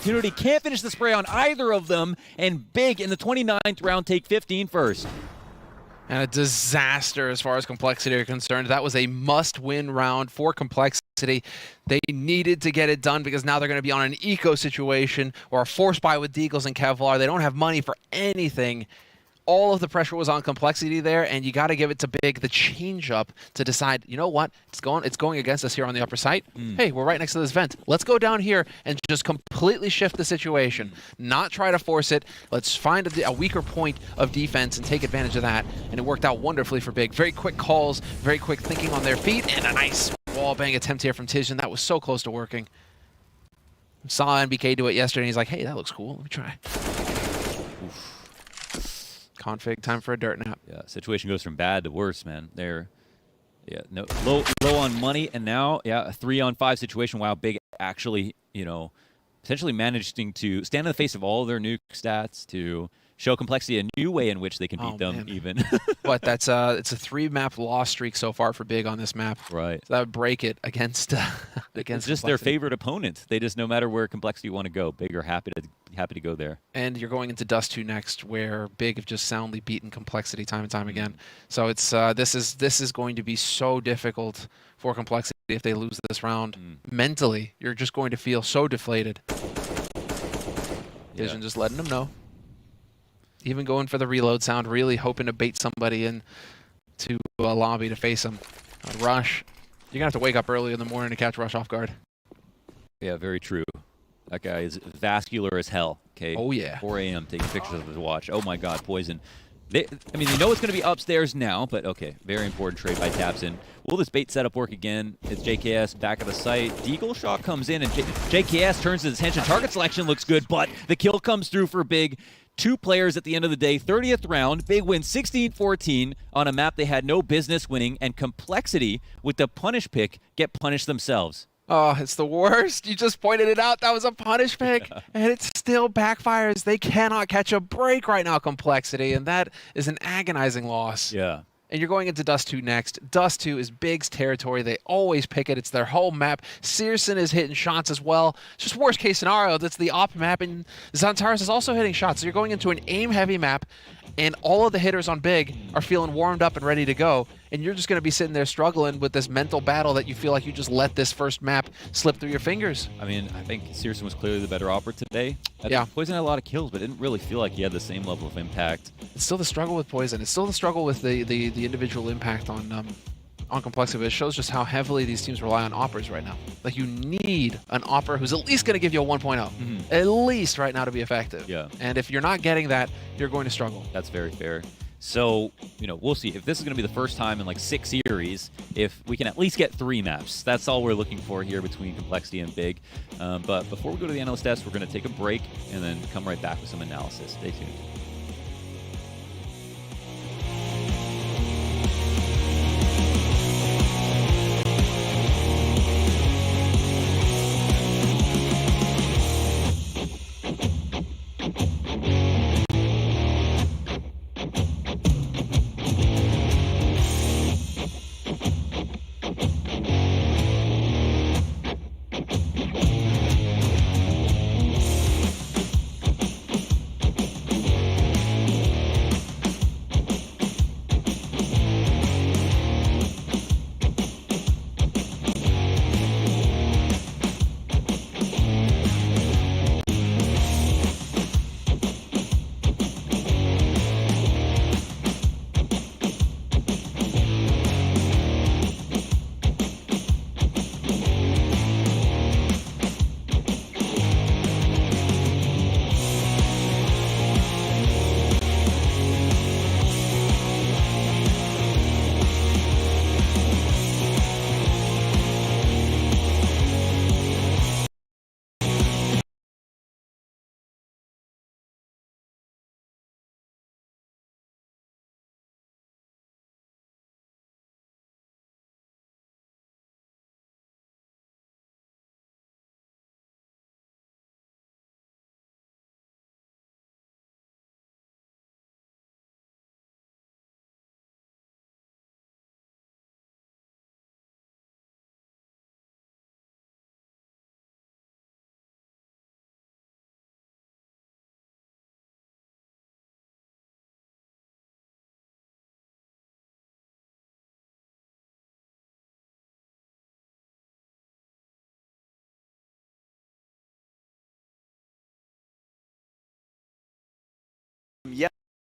opportunity. Can't finish the spray on either of them, and Big in the 29th round take 15 first. And a disaster as far as Complexity are concerned. That was a must-win round for Complexity. They needed to get it done because now they're going to be on an eco situation or a force buy with Deagles and Kevlar. They don't have money for anything. All of the pressure was on Complexity there, and you got to give it to Big the change-up to decide, you know what, it's going against us here on the upper site. Hey, we're right next to this vent. Let's go down here and just completely shift the situation, not try to force it. Let's find a weaker point of defense and take advantage of that, and it worked out wonderfully for Big. Very quick calls, very quick thinking on their feet, and a nice wall bang attempt here from Tijan. That was so close to working. Saw NBK do it yesterday, and he's like, hey, that looks cool. Let me try. Oof. Config, time for a dirt nap. Yeah, situation goes from bad to worse, man. They're low on money, and now a 3-on-5 situation. Wow, Big actually, potentially managing to stand in the face of all their nuke stats to show Complexity a new way in which they can beat them, man. Even. But it's a 3-map loss streak so far for Big on this map. Right. So that would break it against it's just Complexity. their favorite opponent. They just, no matter where Complexity want to go, Big are happy to go there. And you're going into Dust 2 next, where Big have just soundly beaten Complexity time and time again. So it's this is going to be so difficult for Complexity if they lose this round. Mentally, you're just going to feel so deflated. Vision just letting them know. Even going for the reload sound, really hoping to bait somebody into a lobby to face them. Rush. You're going to have to wake up early in the morning to catch Rush off guard. Yeah, very true. That guy is vascular as hell. Okay. Oh, yeah. 4 a.m. taking pictures of his watch. Oh, my God, Poison. They know it's going to be upstairs now, but okay. Very important trade by Tapson. Will this bait setup work again? It's JKS back at the site. Deagle shot comes in, and JKS turns his attention. Target selection looks good, but the kill comes through for Big. 2 players at the end of the day. 30th round. Big wins 16-14 on a map they had no business winning, and Complexity, with the punish pick, get punished themselves. Oh, it's the worst. You just pointed it out. That was a punish pick, and it still backfires. They cannot catch a break right now, Complexity, and that is an agonizing loss. Yeah. And you're going into Dust 2 next. Dust 2 is Big's territory. They always pick it. It's their home map. Searson is hitting shots as well. It's just worst case scenario. That's the op map, and Xantares is also hitting shots. So you're going into an aim-heavy map, and all of the hitters on Big are feeling warmed up and ready to go. And you're just going to be sitting there struggling with this mental battle that you feel like you just let this first map slip through your fingers. I mean, I think Searson was clearly the better operator today. Yeah. Poison had a lot of kills, but didn't really feel like he had the same level of impact. It's still the struggle with Poison. It's still the struggle with the individual impact on Complexity. But it shows just how heavily these teams rely on operas right now. Like, you need an opera who's at least going to give you a 1.0. At least right now to be effective. Yeah. And if you're not getting that, you're going to struggle. That's very fair. So, we'll see. If this is going to be the first time in like 6 series, if we can at least get 3 maps. That's all we're looking for here between Complexity and Big. But before we go to the analyst test, we're going to take a break and then come right back with some analysis. Stay tuned.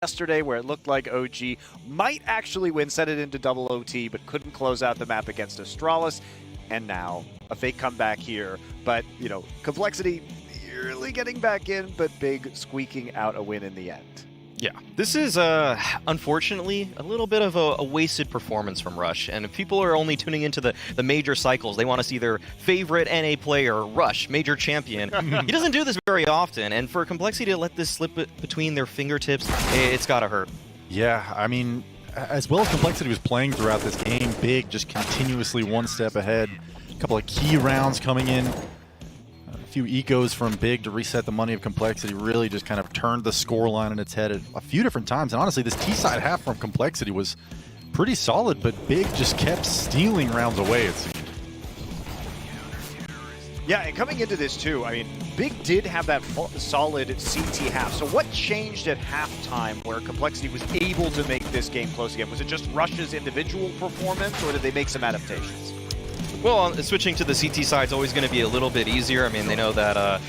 yesterday where it looked like OG might actually win, set it into double OT, but couldn't close out the map against Astralis. And now a fake comeback here. But, you know, Complexity nearly getting back in, but Big squeaking out a win in the end. Yeah, this is unfortunately a little bit of a wasted performance from Rush, and if people are only tuning into the major cycles, they want to see their favorite NA player, Rush, major champion. He doesn't do this very often, and for Complexity to let this slip between their fingertips, it's gotta hurt. Yeah, I mean, as well as Complexity was playing throughout this game, Big just continuously one step ahead. A couple of key rounds coming in. A few ecos from Big to reset the money of Complexity really just kind of turned the scoreline on its head at a few different times. And honestly, this T-side half from Complexity was pretty solid, but Big just kept stealing rounds away, it seemed. Yeah, and coming into this too, I mean, Big did have that solid CT half. So what changed at halftime where Complexity was able to make this game close again? Was it just Rush's individual performance, or did they make some adaptations? Well, switching to the CT side is always going to be a little bit easier. I mean, they know that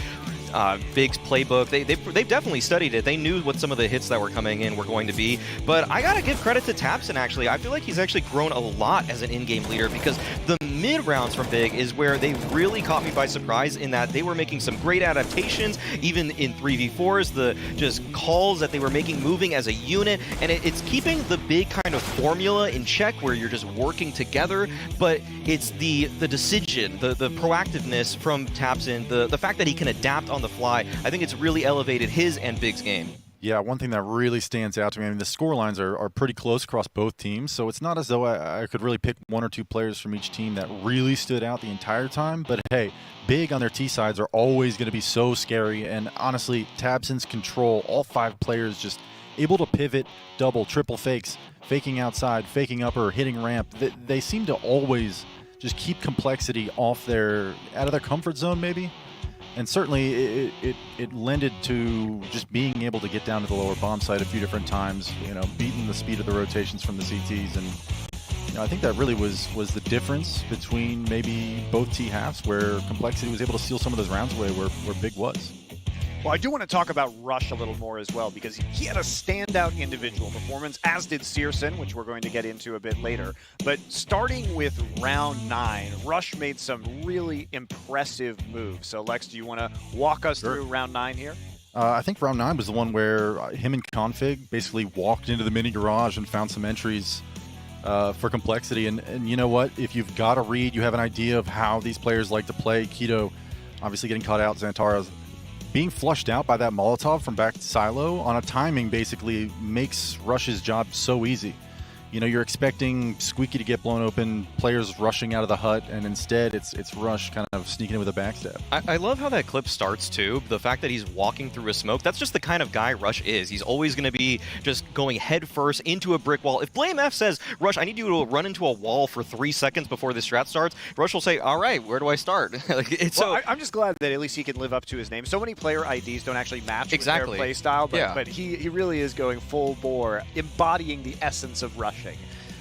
Big's playbook, they've definitely studied it. They knew what some of the hits that were coming in were going to be. But I got to give credit to tabseN, actually. I feel like he's actually grown a lot as an in-game leader, because the mid-rounds from Big is where they really caught me by surprise, in that they were making some great adaptations, even in 3v4s, the just calls that they were making, moving as a unit, and it's keeping the Big kind of formula in check, where you're just working together, but it's the decision, the proactiveness from tabseN, the fact that he can adapt on the fly. I think it's really elevated his and Big's game. Yeah, one thing that really stands out to me, I mean, the scorelines are pretty close across both teams, so it's not as though I could really pick one or two players from each team that really stood out the entire time, but hey, Big on their T-sides are always going to be so scary, and honestly, tabseN's control, all 5 players just able to pivot, double, triple fakes, faking outside, faking upper, hitting ramp. They seem to always just keep Complexity out of their comfort zone, maybe. And certainly it lended to just being able to get down to the lower bomb site a few different times, you know, beating the speed of the rotations from the CTs. And you know, I think that really was the difference between maybe both T halves, where Complexity was able to steal some of those rounds away where Big was. Well, I do want to talk about Rush a little more as well, because he had a standout individual performance, as did CSGO, which we're going to get into a bit later. But starting with round 9, Rush made some really impressive moves. So Lex, do you want to walk us through round 9 here? I think round 9 was the one where him and Config basically walked into the mini garage and found some entries for Complexity. And you know what? If you've got a read, you have an idea of how these players like to play. Keto obviously getting caught out, Xantara's being flushed out by that Molotov from back to Silo on a timing basically makes Rush's job so easy. You know, you're expecting Squeaky to get blown open, players rushing out of the hut, and instead it's Rush kind of sneaking in with a backstab. I love how that clip starts too. The fact that he's walking through a smoke, that's just the kind of guy Rush is. He's always going to be just going head first into a brick wall. If BlameF says, Rush, I need you to run into a wall for 3 seconds before this strat starts, Rush will say, all right, where do I start? I'm just glad that at least he can live up to his name. So many player IDs don't actually match with their play style, but he really is going full bore, embodying the essence of rushing.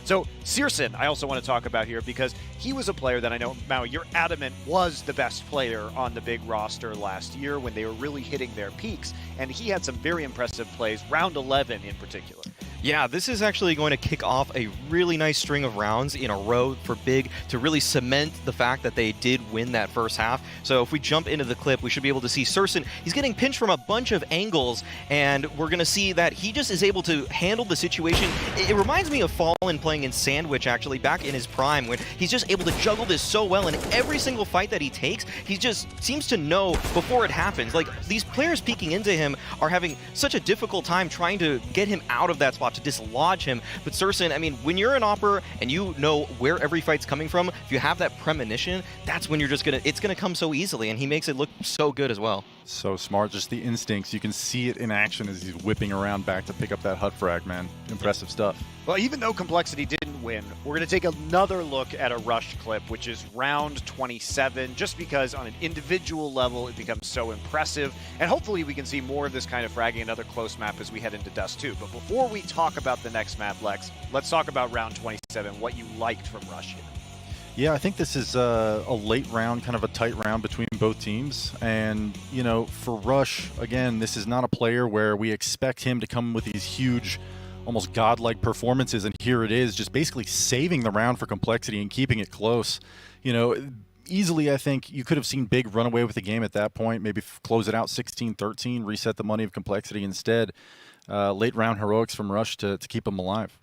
So CSGO, I also want to talk about here, because he was a player that I know, Maui, you're adamant was the best player on the Big roster last year when they were really hitting their peaks, and he had some very impressive plays, round 11 in particular. Yeah, this is actually going to kick off a really nice string of rounds in a row for Big to really cement the fact that they did win that first half. So if we jump into the clip, we should be able to see CSGO. He's getting pinched from a bunch of angles, and we're going to see that he just is able to handle the situation. It reminds me of Fallen playing in Sandwich, actually, back in his prime, when he's just able to juggle this so well, and every single fight that he takes, he just seems to know before it happens. Like, these players peeking into him are having such a difficult time trying to get him out of that spot, to dislodge him. But CSGO, I mean, when you're an opper and you know where every fight's coming from, if you have that premonition, that's when you're just it's gonna come so easily, and he makes it look so good as well. So smart, just the instincts. You can see it in action as he's whipping around back to pick up that hut frag, man. Impressive stuff. Well, even though Complexity didn't win, we're going to take another look at a Rush clip, which is round 27, just because on an individual level it becomes so impressive, and hopefully we can see more of this kind of fragging, another close map as we head into Dust 2. But before we talk about the next map, Lex, let's talk about round 27, what you liked from Rush here. Yeah, I think this is a late round, kind of a tight round between both teams. And, you know, for Rush, again, this is not a player where we expect him to come with these huge, almost godlike performances. And here it is, just basically saving the round for Complexity and keeping it close. You know, easily, I think you could have seen Big run away with the game at that point, maybe close it out 16-13, reset the money of Complexity instead. Late round heroics from Rush to keep them alive.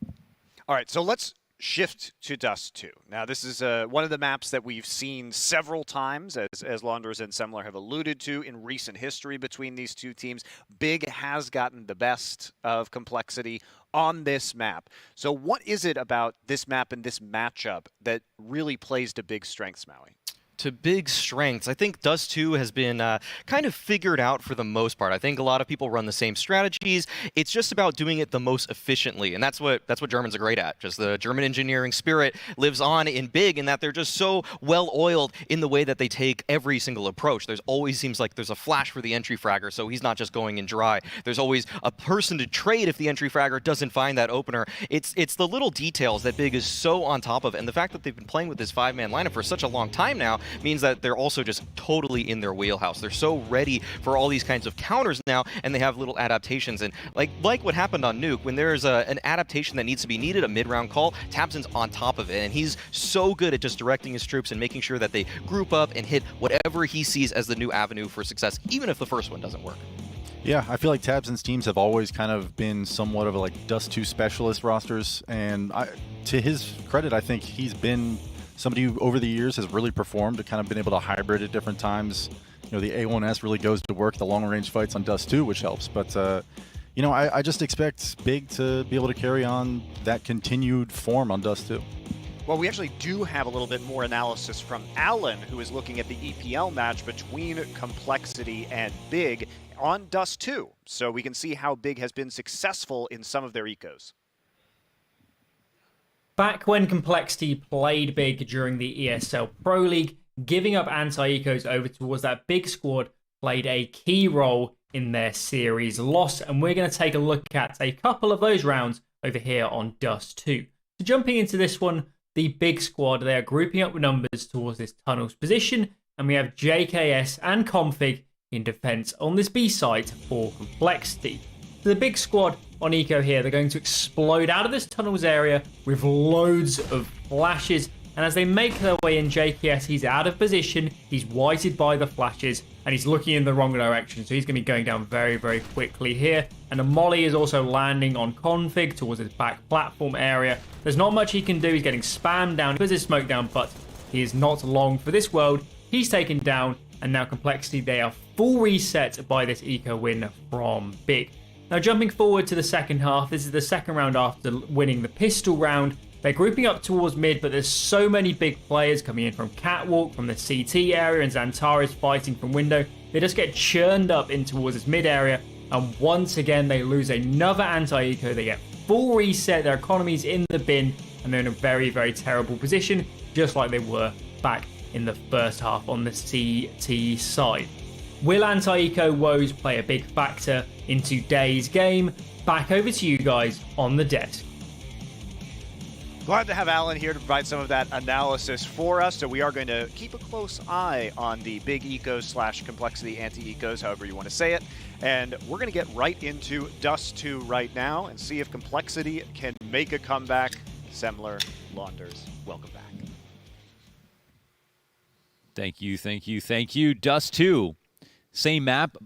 All right, so let's shift to Dust 2. Now, this is one of the maps that we've seen several times, as Launders and Semler have alluded to in recent history between these two teams. Big has gotten the best of Complexity on this map. So what is it about this map and this matchup that really plays to Big's strengths, Maui? To Big strengths, I think Dust 2 has been kind of figured out for the most part. I think a lot of people run the same strategies. It's just about doing it the most efficiently, and that's what Germans are great at. Just the German engineering spirit lives on in Big, in that they're just so well-oiled in the way that they take every single approach. There's always seems like there's a flash for the entry fragger, so he's not just going in dry. There's always a person to trade if the entry fragger doesn't find that opener. It's the little details that Big is so on top of, and the fact that they've been playing with this 5-man lineup for such a long time now means that they're also just totally in their wheelhouse. They're so ready for all these kinds of counters now, and they have little adaptations. And like what happened on Nuke, when there's an adaptation that needs to be needed, a mid-round call, tabseN's on top of it, and he's so good at just directing his troops and making sure that they group up and hit whatever he sees as the new avenue for success, even if the first one doesn't work. Yeah, I feel like tabseN's teams have always kind of been somewhat of a Dust 2 specialist rosters, and to his credit, I think he's been somebody who over the years has really performed, to kind of been able to hybrid at different times. You know, the A1S really goes to work, the long-range fights on Dust 2, which helps. But, you know, I just expect Big to be able to carry on that continued form on Dust 2. Well, we actually do have a little bit more analysis from Alan, who is looking at the EPL match between Complexity and Big on Dust 2. So we can see how Big has been successful in some of their ecos. Back when Complexity played Big during the ESL Pro League, giving up anti-ecos over towards that Big squad played a key role in their series loss, and we're going to take a look at a couple of those rounds over here on Dust 2. So jumping into this one, the Big squad, they are grouping up with numbers towards this tunnels position, and we have JKS and Config in defense on this B site for Complexity. So the Big squad on eco here, they're going to explode out of this tunnels area with loads of flashes, and as they make their way in, JKS, he's out of position, he's whited by the flashes, and he's looking in the wrong direction, so he's going to be going down very, very quickly here. And a molly is also landing on Config towards his back platform area. There's not much he can do, he's getting spammed down, he puts his smoke down, but he is not long for this world. He's taken down, and now Complexity, they are full reset by this eco win from Big. Now jumping forward to the second half, this is the second round after winning the pistol round. They're grouping up towards mid, but there's so many Big players coming in from Catwalk, from the CT area, and Xantares fighting from window. They just get churned up in towards this mid area, and once again they lose another anti-eco. They get full reset, their economy's in the bin, and they're in a very, very terrible position, just like they were back in the first half on the CT side. Will anti-eco woes play a big factor in today's game? Back over to you guys on the desk. Glad to have Alan here to provide some of that analysis for us. So we are going to keep a close eye on the Big ecos / Complexity anti-ecos, however you want to say it. And we're going to get right into Dust 2 right now and see if Complexity can make a comeback. Semler, Launders, welcome back. Thank you, thank you, thank you. Dust 2. Same map,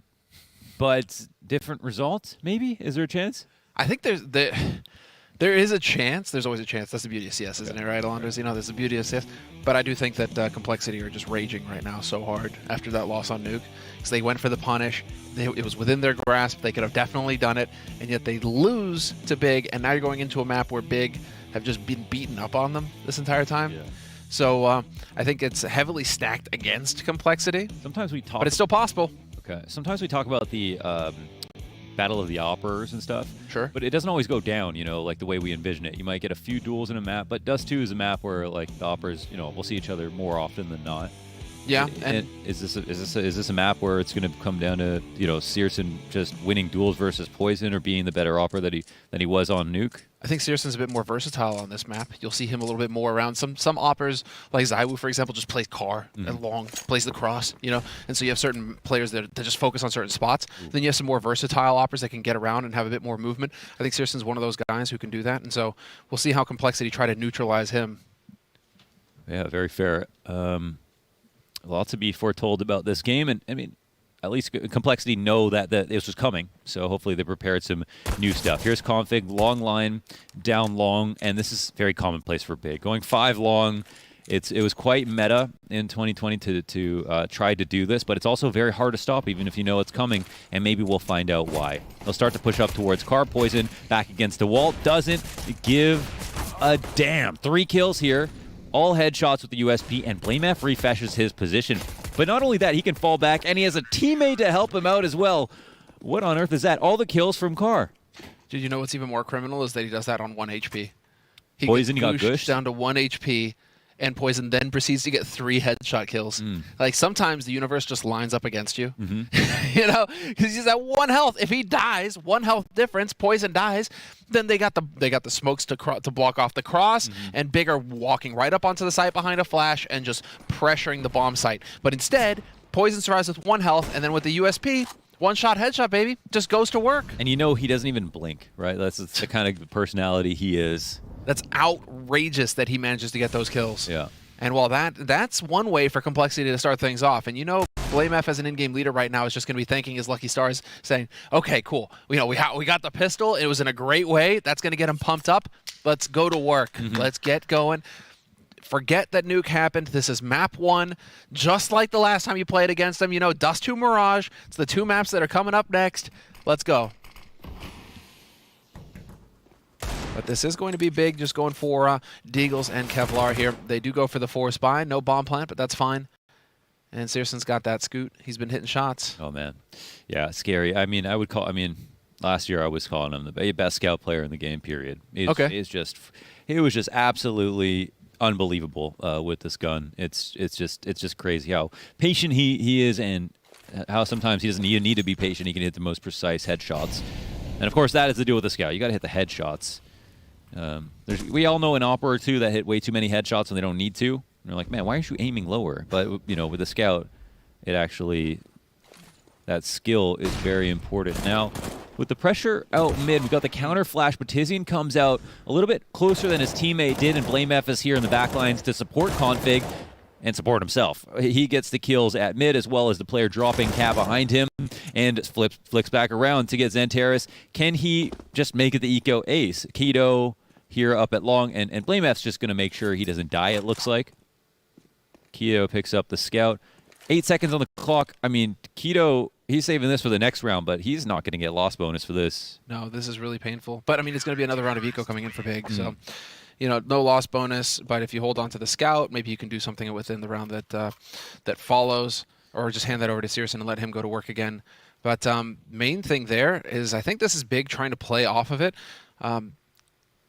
but different results, maybe? Is there a chance? I think there is a chance. There's always a chance. That's the beauty of CS, isn't it, right, Alondras? You know, that's the beauty of CS. But I do think that Complexity are just raging right now so hard after that loss on Nuke. Because they went for the punish. It was within their grasp. They could have definitely done it. And yet they lose to Big. And now you're going into a map where Big have just been beaten up on them this entire time. Yeah. So I think it's heavily stacked against Complexity. Sometimes we talk... But it's still possible. Okay. Sometimes we talk about the... Battle of the Operas and stuff. Sure. But it doesn't always go down, you know, like the way we envision it. You might get a few duels in a map, but Dust 2 is a map where, like, the Operas, you know, we'll see each other more often than not. Yeah, and is this a map where it's going to come down to Searson just winning duels versus Poison or being the better opera that he was on Nuke? I think Searson's a bit more versatile on this map. You'll see him a little bit more around. Some operas, like Zywoo, for example, just plays car and long, plays the cross, and so you have certain players that just focus on certain spots. Then you have some more versatile operas that can get around and have a bit more movement. I think Searson's one of those guys who can do that, and so we'll see how Complexity try to neutralize him. Yeah, very fair. A lot to be foretold about this game, and I mean, at least Complexity know that this was coming, so hopefully they prepared some new stuff. Here's Config, long line, down long, and this is very commonplace for Big. Going 5 long, it was quite meta in 2020 to try to do this, but it's also very hard to stop even if you know it's coming, and maybe we'll find out why. They'll start to push up towards Car. Poison back against the wall, doesn't give a damn. 3 kills here. All headshots with the USP, and BlameF refreshes his position. But not only that, he can fall back, and he has a teammate to help him out as well. What on earth is that? All the kills from Car. Did you know what's even more criminal is that he does that on 1 HP. Poison, he got gushed gushed down to 1 HP, and Poison then proceeds to get 3 headshot kills. Like, sometimes the universe just lines up against you. Because he's at 1 health. If he dies, 1 health difference, Poison dies, then they got the smokes to block off the cross, and Big are walking right up onto the site behind a flash and just pressuring the bomb site. But instead, Poison survives with 1 health, and then with the USP, 1-shot headshot, baby, just goes to work. And he doesn't even blink, right? That's the kind of personality he is. That's outrageous that he manages to get those kills. Yeah. And while that's one way for Complexity to start things off. And BlameF as an in-game leader right now is just going to be thanking his lucky stars, saying, okay, cool. We got the pistol. It was in a great way. That's going to get him pumped up. Let's go to work. Let's get going. Forget that Nuke happened. This is map 1. Just like the last time you played against them, Dust 2 Mirage. It's the 2 maps that are coming up next. Let's go. But this is going to be Big, just going for Deagles and Kevlar here. They do go for the 4 spy. No bomb plant, but that's fine. And Searson's got that scoot. He's been hitting shots. Oh, man. Yeah, scary. Last year I was calling him the best scout player in the game, period. He was just absolutely unbelievable with this gun. It's just crazy how patient he is, and how sometimes he doesn't even need to be patient. He can hit the most precise headshots. And, of course, that is the deal with the scout. You got to hit the headshots. We all know an opera or two that hit way too many headshots when they don't need to. And they're like, man, why aren't you aiming lower? But with the scout, that skill is very important. Now, with the pressure out mid, we've got the counter flash, but Tizian comes out a little bit closer than his teammate did, and BlameF is here in the backlines to support Config and support himself. He gets the kills at mid, as well as the player dropping Cat behind him, and flicks back around to get Xantares. Can he just make it the eco ace? Keto here up at long, and BlameF's just going to make sure he doesn't die, it looks like. Keto picks up the scout. 8 seconds on the clock. I mean, Keto, he's saving this for the next round, but he's not going to get loss bonus for this. No, this is really painful. But, it's going to be another round of eco coming in for Big, so... no loss bonus, but if you hold on to the scout, maybe you can do something within the round that follows, or just hand that over to Searson and let him go to work again. But main thing there is, I think this is Big trying to play off of it.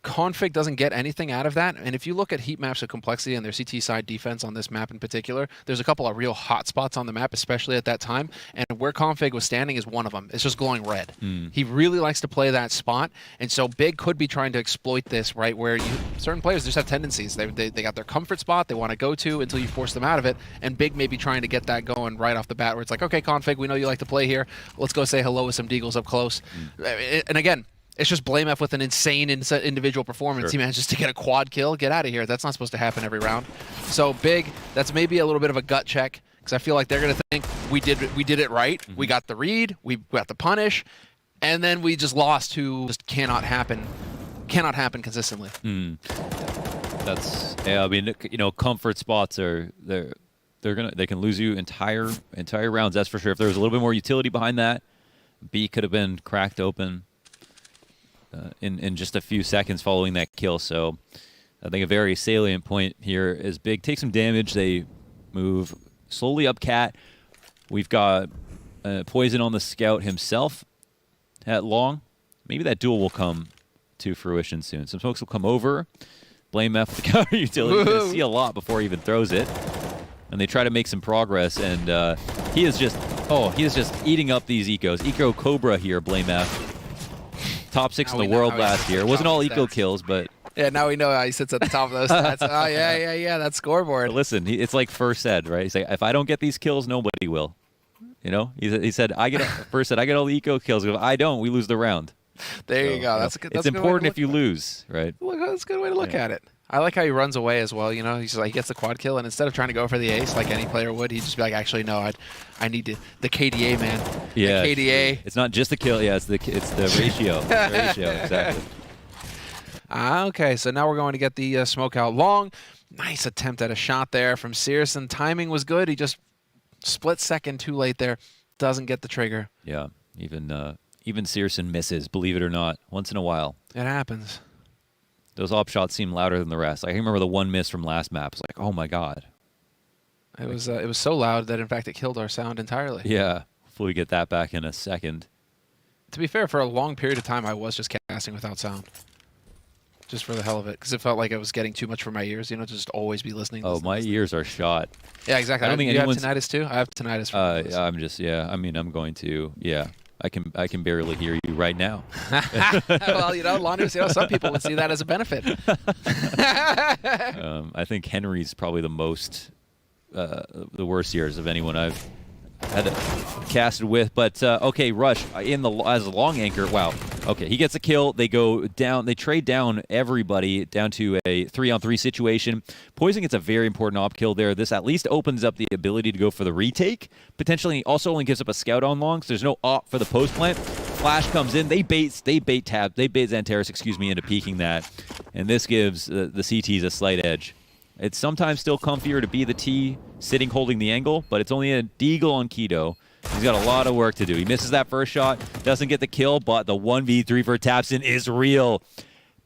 Config doesn't get anything out of that, and if you look at heat maps of Complexity and their CT side defense on this map in particular, there's a couple of real hot spots on the map, especially at that time, and where Config was standing is one of them. It's just glowing red. He really likes to play that spot, and so Big could be trying to exploit this, right, where certain players just have tendencies. They got their comfort spot they want to go to until you force them out of it, and Big may be trying to get that going right off the bat, where it's like, okay, Config, we know you like to play here. Let's go say hello with some Deagles up close. And again, it's just BlameF with an insane individual performance. Sure. He manages to get a quad kill. Get out of here. That's not supposed to happen every round. So Big, that's maybe a little bit of a gut check, because I feel like they're going to think we did it right. We got the read. We got the punish. And then we just lost to just cannot happen consistently. That's, comfort spots are they can lose you entire rounds. That's for sure. If there was a little bit more utility behind that, B could have been cracked open in just a few seconds following that kill. So I think a very salient point here is Big take some damage. They move slowly up Cat. We've got Poison on the scout himself at long. Maybe that duel will come to fruition soon. Some folks will come over. BlameF with the counter utility. You're going to see a lot before he even throws it. and they try to make some progress, and he is just eating up these ecos. Eco Cobra here, Blame F. Top 6 in the world last year. It wasn't all eco kills, but... Yeah, now we know how he sits at the top of those stats. Oh, yeah, that scoreboard. But listen, it's like First said, right? He's like, if I don't get these kills, nobody will. You know? He said, First said, I get all the eco kills. If I don't, we lose the round. There you go. That's a good. It's important if you lose, right? Look, that's a good way to look at it. I like how he runs away as well. You know, he's like, he gets the quad kill, and instead of trying to go for the ace like any player would, he'd just be like, actually, no, I need the KDA, man. Yeah. The KDA. It's not just the kill. Yeah, it's the ratio. The ratio, exactly. Okay, so now we're going to get the smoke out long. Nice attempt at a shot there from Searson. Timing was good. He just split second too late there. Doesn't get the trigger. Yeah, even Searson misses, believe it or not, once in a while. It happens. Those op shots seem louder than the rest. I remember the one miss from last map. It's like, oh my god. It was so loud that in fact it killed our sound entirely. Yeah. Hopefully we get that back in a second. To be fair, for a long period of time, I was just casting without sound, just for the hell of it, because it felt like it was getting too much for my ears. You know, to just always be listening. Oh, my ears are shot. Yeah, exactly. I don't think you have anyone's... tinnitus too. I have tinnitus. I'm just I mean, I'm going to I can barely hear you right now. Well, you know, Lonnie, some people would see that as a benefit. I think Henry's probably the most, the worst years of anyone I've had casted with. But okay, Rush as a long anchor. Wow. Okay, he gets a kill. They go down. They trade down everybody down to a 3-on-3 situation. Poison gets a very important op kill there. This at least opens up the ability to go for the retake. Potentially also only gives up a scout on long, so there's no op for the post plant. Flash comes in. They bait Xantares, into peeking that, and this gives the CTs a slight edge. It's sometimes still comfier to be the T sitting holding the angle, but it's only a deagle on Keto. He's got a lot of work to do. He misses that first shot, doesn't get the kill, but the 1v3 for Tapson is real.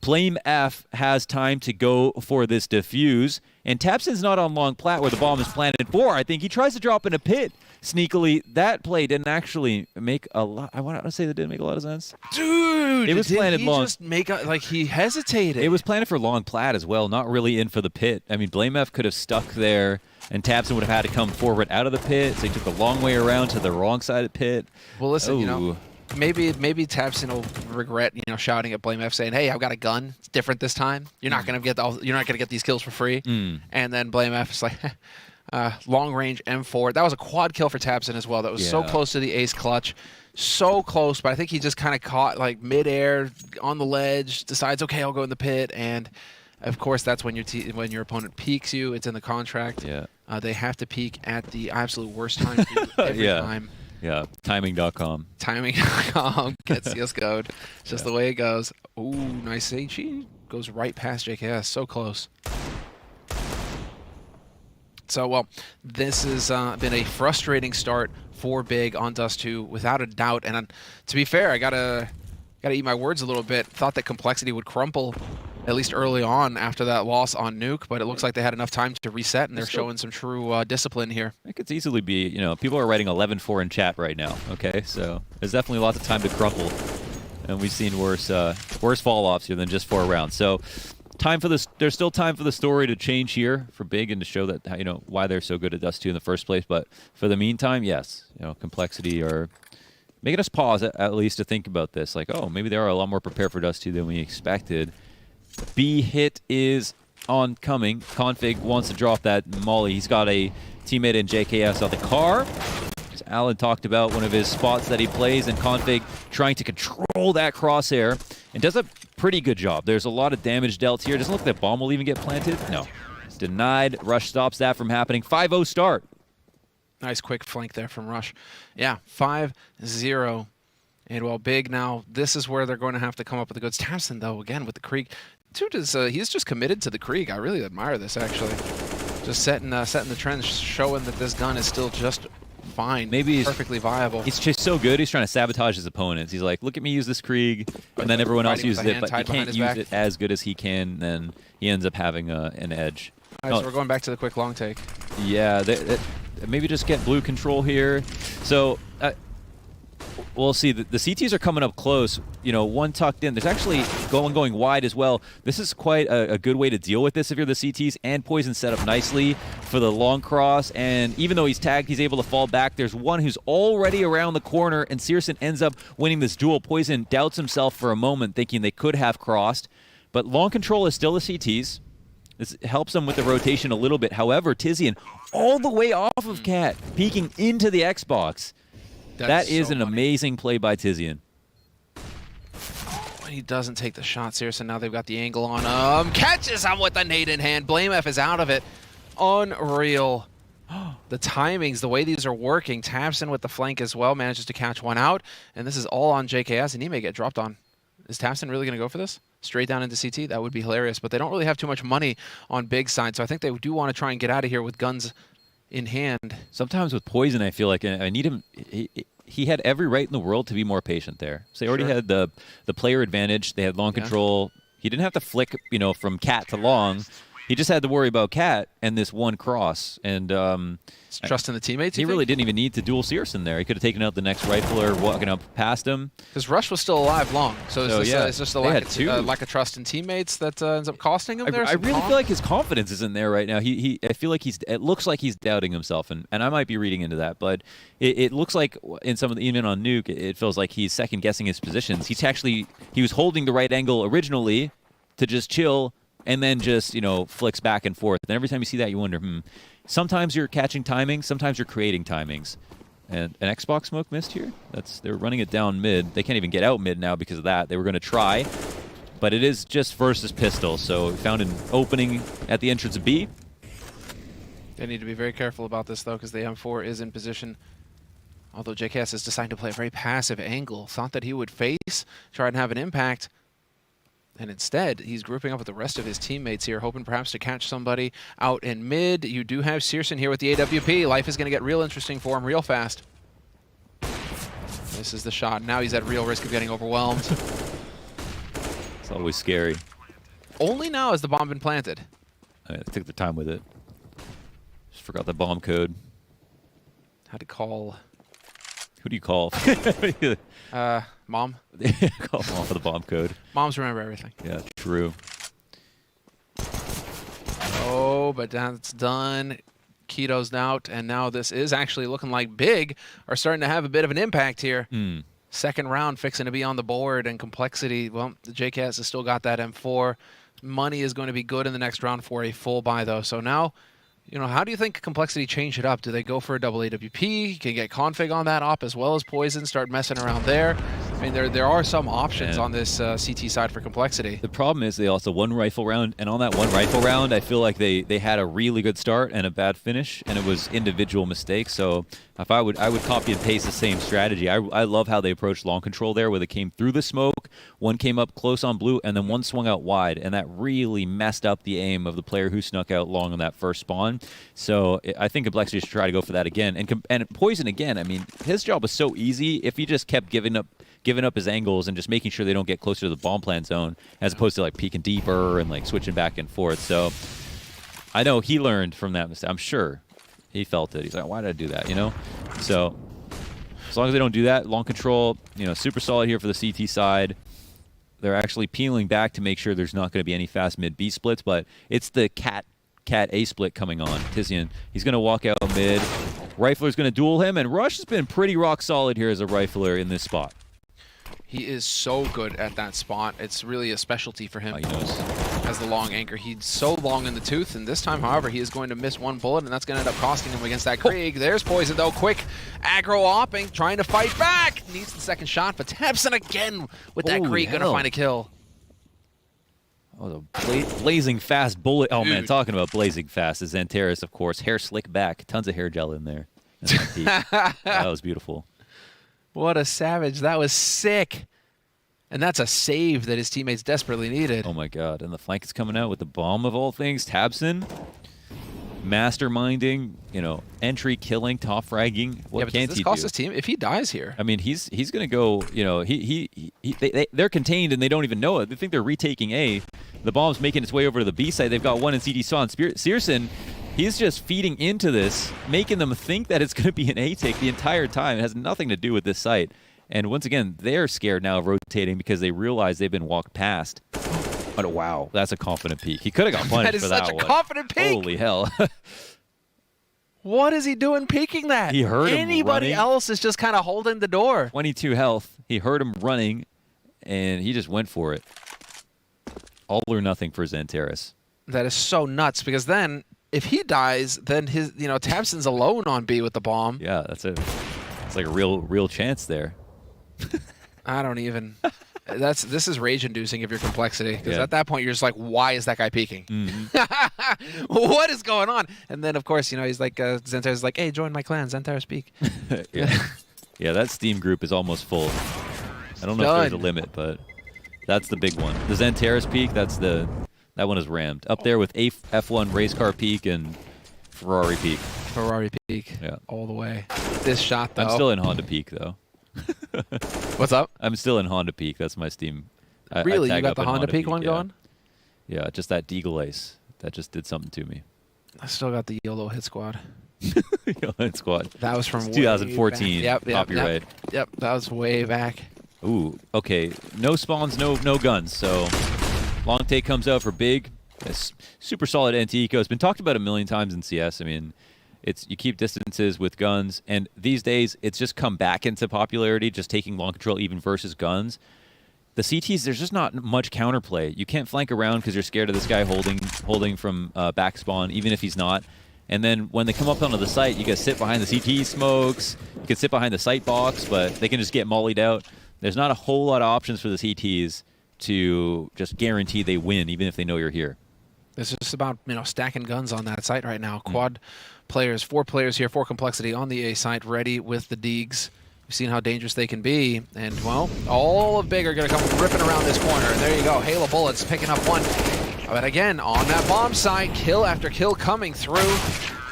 Blame F has time to go for this defuse, and Tapson's not on long plat where the bomb is planted for. I think he tries to drop in a pit sneakily. That play didn't actually make a lot. I want to say that didn't make a lot of sense. Dude, it was planted long. Just make like he hesitated. It was planted for long plat as well, not really in for the pit. I mean, Blame F could have stuck there, and Tapson would have had to come forward out of the pit, so he took the long way around to the wrong side of the pit. Well, listen, you know, maybe Tapson will regret, you know, shouting at Blame F saying, "Hey, I've got a gun. It's different this time. You're not gonna get these kills for free." And then Blame F is like, long range M4. That was a quad kill for Tapson as well. That was so close to the ace clutch. So close, but I think he just kind of caught like midair on the ledge, decides, okay, I'll go in the pit, and of course that's when your opponent peeks you. It's in the contract. Yeah. They have to peek at the absolute worst time every time. Yeah, timing.com. Timing.com. Get CSGO'd. It's just the way it goes. Ooh, nice HE. Goes right past JKS. So close. So, well, this has been a frustrating start for Big on Dust 2, without a doubt. And to be fair, I gotta eat my words a little bit. Thought that Complexity would crumple, at least early on after that loss on Nuke, but it looks like they had enough time to reset, and they're showing some true discipline here. It could easily be, you know, people are writing 11-4 in chat right now, okay? So there's definitely lots of time to crumple, and we've seen worse fall-offs here than just 4 rounds. So there's still time for the story to change here for Big and to show that, you know, why they're so good at Dust 2 in the first place. But for the meantime, yes, you know, Complexity are making us pause at least to think about this. Like, oh, maybe they are a lot more prepared for Dust 2 than we expected. B hit is oncoming. Config wants to drop that molly. He's got a teammate in JKS on the car. As Alan talked about, one of his spots that he plays, and Config trying to control that crosshair and does a pretty good job. There's a lot of damage dealt here. Doesn't look like that bomb will even get planted. No. Denied. Rush stops that from happening. 5-0 start. Nice quick flank there from Rush. Yeah, 5-0. And well, Big now, this is where they're going to have to come up with the goods. Tapson, though, again, with the Krieg. Dude, he's just committed to the Krieg. I really admire this, actually. Just setting the trend, showing that this gun is still just fine. Maybe he's perfectly viable. He's just so good, he's trying to sabotage his opponents. He's like, look at me use this Krieg, and then everyone else uses it, but he can't use it as good as he can, then he ends up having an edge. All right, so we're going back to the quick long take. Yeah, maybe just get blue control here. So Well, see, the CTs are coming up close. You know, one tucked in. There's actually going wide as well. This is quite a good way to deal with this if you're the CTs. And Poison set up nicely for the long cross. And even though he's tagged, he's able to fall back. There's one who's already around the corner, and Searson ends up winning this duel. Poison doubts himself for a moment, thinking they could have crossed. But long control is still the CTs. This helps them with the rotation a little bit. However, Tizian all the way off of Cat, peeking into the Xbox. That is so an amazing play by Tizian. When he doesn't take the shot, Searson, now they've got the angle on him. Catches him with the nade in hand. BlameF is out of it. Unreal. The timings, the way these are working. Tabson with the flank as well, manages to catch one out. And this is all on JKS, and he may get dropped on. Is Tabson really going to go for this? Straight down into CT? That would be hilarious. But they don't really have too much money on big side, so I think they do want to try and get out of here with guns in hand. Sometimes with Poison, I feel like I need him. He had every right in the world to be more patient there. So they already had the player advantage. They had long control. He didn't have to flick, you know, from Cat to long. He just had to worry about Cat and this one cross. And trusting the teammates. He really didn't even need to duel Searson there. He could have taken out the next rifler walking up past him. Because Rush was still alive long. So it's just a lack of trust in teammates that ends up costing him there. I really feel like his confidence isn't there right now. I feel like it looks like he's doubting himself, and I might be reading into that, but it looks like in some of the, even on Nuke, it feels like he's second guessing his positions. He was holding the right angle originally to just chill, and then just, you know, flicks back and forth. And every time you see that, you wonder, sometimes you're catching timings, sometimes you're creating timings. And an Xbox smoke missed here. They're running it down mid. They can't even get out mid now because of that. They were going to try, but it is just versus pistol. So we found an opening at the entrance of B. They need to be very careful about this, though, because the M4 is in position. Although JKS has decided to play a very passive angle. Thought that he would face, try and have an impact. And instead, he's grouping up with the rest of his teammates here, hoping perhaps to catch somebody out in mid. You do have Searson here with the AWP. Life is going to get real interesting for him real fast. This is the shot. Now he's at real risk of getting overwhelmed. It's always scary. Only now has the bomb been planted. I took the time with it. Just forgot the bomb code. Had to call... Who do you call? Mom. Call mom for the bomb code. Moms remember everything. Yeah, true. Oh, but that's done. Keto's out, and now this is actually looking like Big are starting to have a bit of an impact here. Second round fixing to be on the board, and Complexity, well, the JKS has still got that M4. Money is going to be good in the next round for a full buy, though. So now, you know, how do you think Complexity change it up? Do they go for a double AWP? You can get config on that op as well as Poison, start messing around there. I mean, there are some options on this CT side for Complexity. The problem is they also one rifle round, and on that one rifle round, I feel like they had a really good start and a bad finish, and it was individual mistakes. So if I would copy and paste the same strategy. I love how they approached long control there, where they came through the smoke, one came up close on blue, and then one swung out wide, and that really messed up the aim of the player who snuck out long on that first spawn. So I think Complexity should try to go for that again. And Poison again, I mean, his job was so easy if he just kept giving up his angles and just making sure they don't get closer to the bomb plant zone, as opposed to like peeking deeper and like switching back and forth. So I know he learned from that mistake. I'm sure he felt it. He's like, why did I do that? You know? So as long as they don't do that, long control, you know, super solid here for the CT side. They're actually peeling back to make sure there's not going to be any fast mid B splits, but it's the Cat A split coming on. Tizian, he's going to walk out mid. Rifler's going to duel him, and Rush has been pretty rock solid here as a rifler in this spot. He is so good at that spot. It's really a specialty for him. He knows. As the long anchor. He's so long in the tooth, and this time, however, he is going to miss one bullet, and that's going to end up costing him against that Krieg. There's Poison, though. Quick aggro opping, trying to fight back. Needs the second shot, but Tabson again with that Krieg, going to find a kill. Oh, the blazing fast bullet. Oh, man, talking about blazing fast is Xanteris, of course. Hair slick back. Tons of hair gel in there. That was beautiful. What a savage. That was sick. And that's a save that his teammates desperately needed. Oh, my God. And the flank is coming out with the bomb of all things. Tabson, masterminding, you know, entry, killing, top fragging. What can't he do? Does this cost his team? If he dies here. I mean, he's going to go, you know, they're contained and they don't even know it. They think they're retaking A. The bomb's making its way over to the B side. They've got one in CD Saw and Searson. He's just feeding into this, making them think that it's going to be an A take the entire time. It has nothing to do with this site. And once again, they're scared now of rotating because they realize they've been walked past. But wow, that's a confident peek. He could have got punished for that one. That is such a confident peek. Holy hell. What is he doing peeking that? He heard him Anybody running. else is just kind of holding the door. 22 health. He heard him running, and he just went for it. All or nothing for Xantares. That is so nuts because then if he dies, then his tabseN's alone on B with the bomb. Yeah, that's it. It's like a real chance there. I don't even. This is rage inducing if you're complexity because Yeah. at that point you're just like, why is that guy peeking? Mm-hmm. What is going on? And then of course he's like Xantares is like, hey, join my clan, Xantares peek. Yeah. Yeah, that Steam group is almost full. I don't know if there's a limit, but that's the big one. The Xantares peak, that one is rammed. Up there with F1 race car peak and Ferrari peak. Ferrari peek. Yeah. All the way. This shot though. I'm still in Honda peak though. What's up? I'm still in Honda peak. That's my Steam. Really? I You tag got up the in Honda peak one yeah. going? Yeah, just that Deagle Ace. That just did something to me. I still got the YOLO hit squad. Yo, squad. That was from It's 2014. Yep, Copyright. Yep, that was way back. Ooh, okay. No spawns, no guns. So long take comes out for Big. It's super solid anti-eco. It's been talked about a million times in CS. I mean, you keep distances with guns, and these days it's just come back into popularity, just taking long control even versus guns. The CTs, there's just not much counterplay. You can't flank around because you're scared of this guy holding from back spawn, even if he's not. And then when they come up onto the site, you can sit behind the CT smokes. You can sit behind the site box, but they can just get mollied out. There's not a whole lot of options for the CTs to just guarantee they win, even if they know you're here. It's just about stacking guns on that site right now. Quad players, 4 players here, 4 complexity on the A site, ready with the Deegs. We've seen how dangerous they can be, and well, all of Big are going to come ripping around this corner. There you go, hail of bullets picking up one. But again, on that bomb site, kill after kill coming through,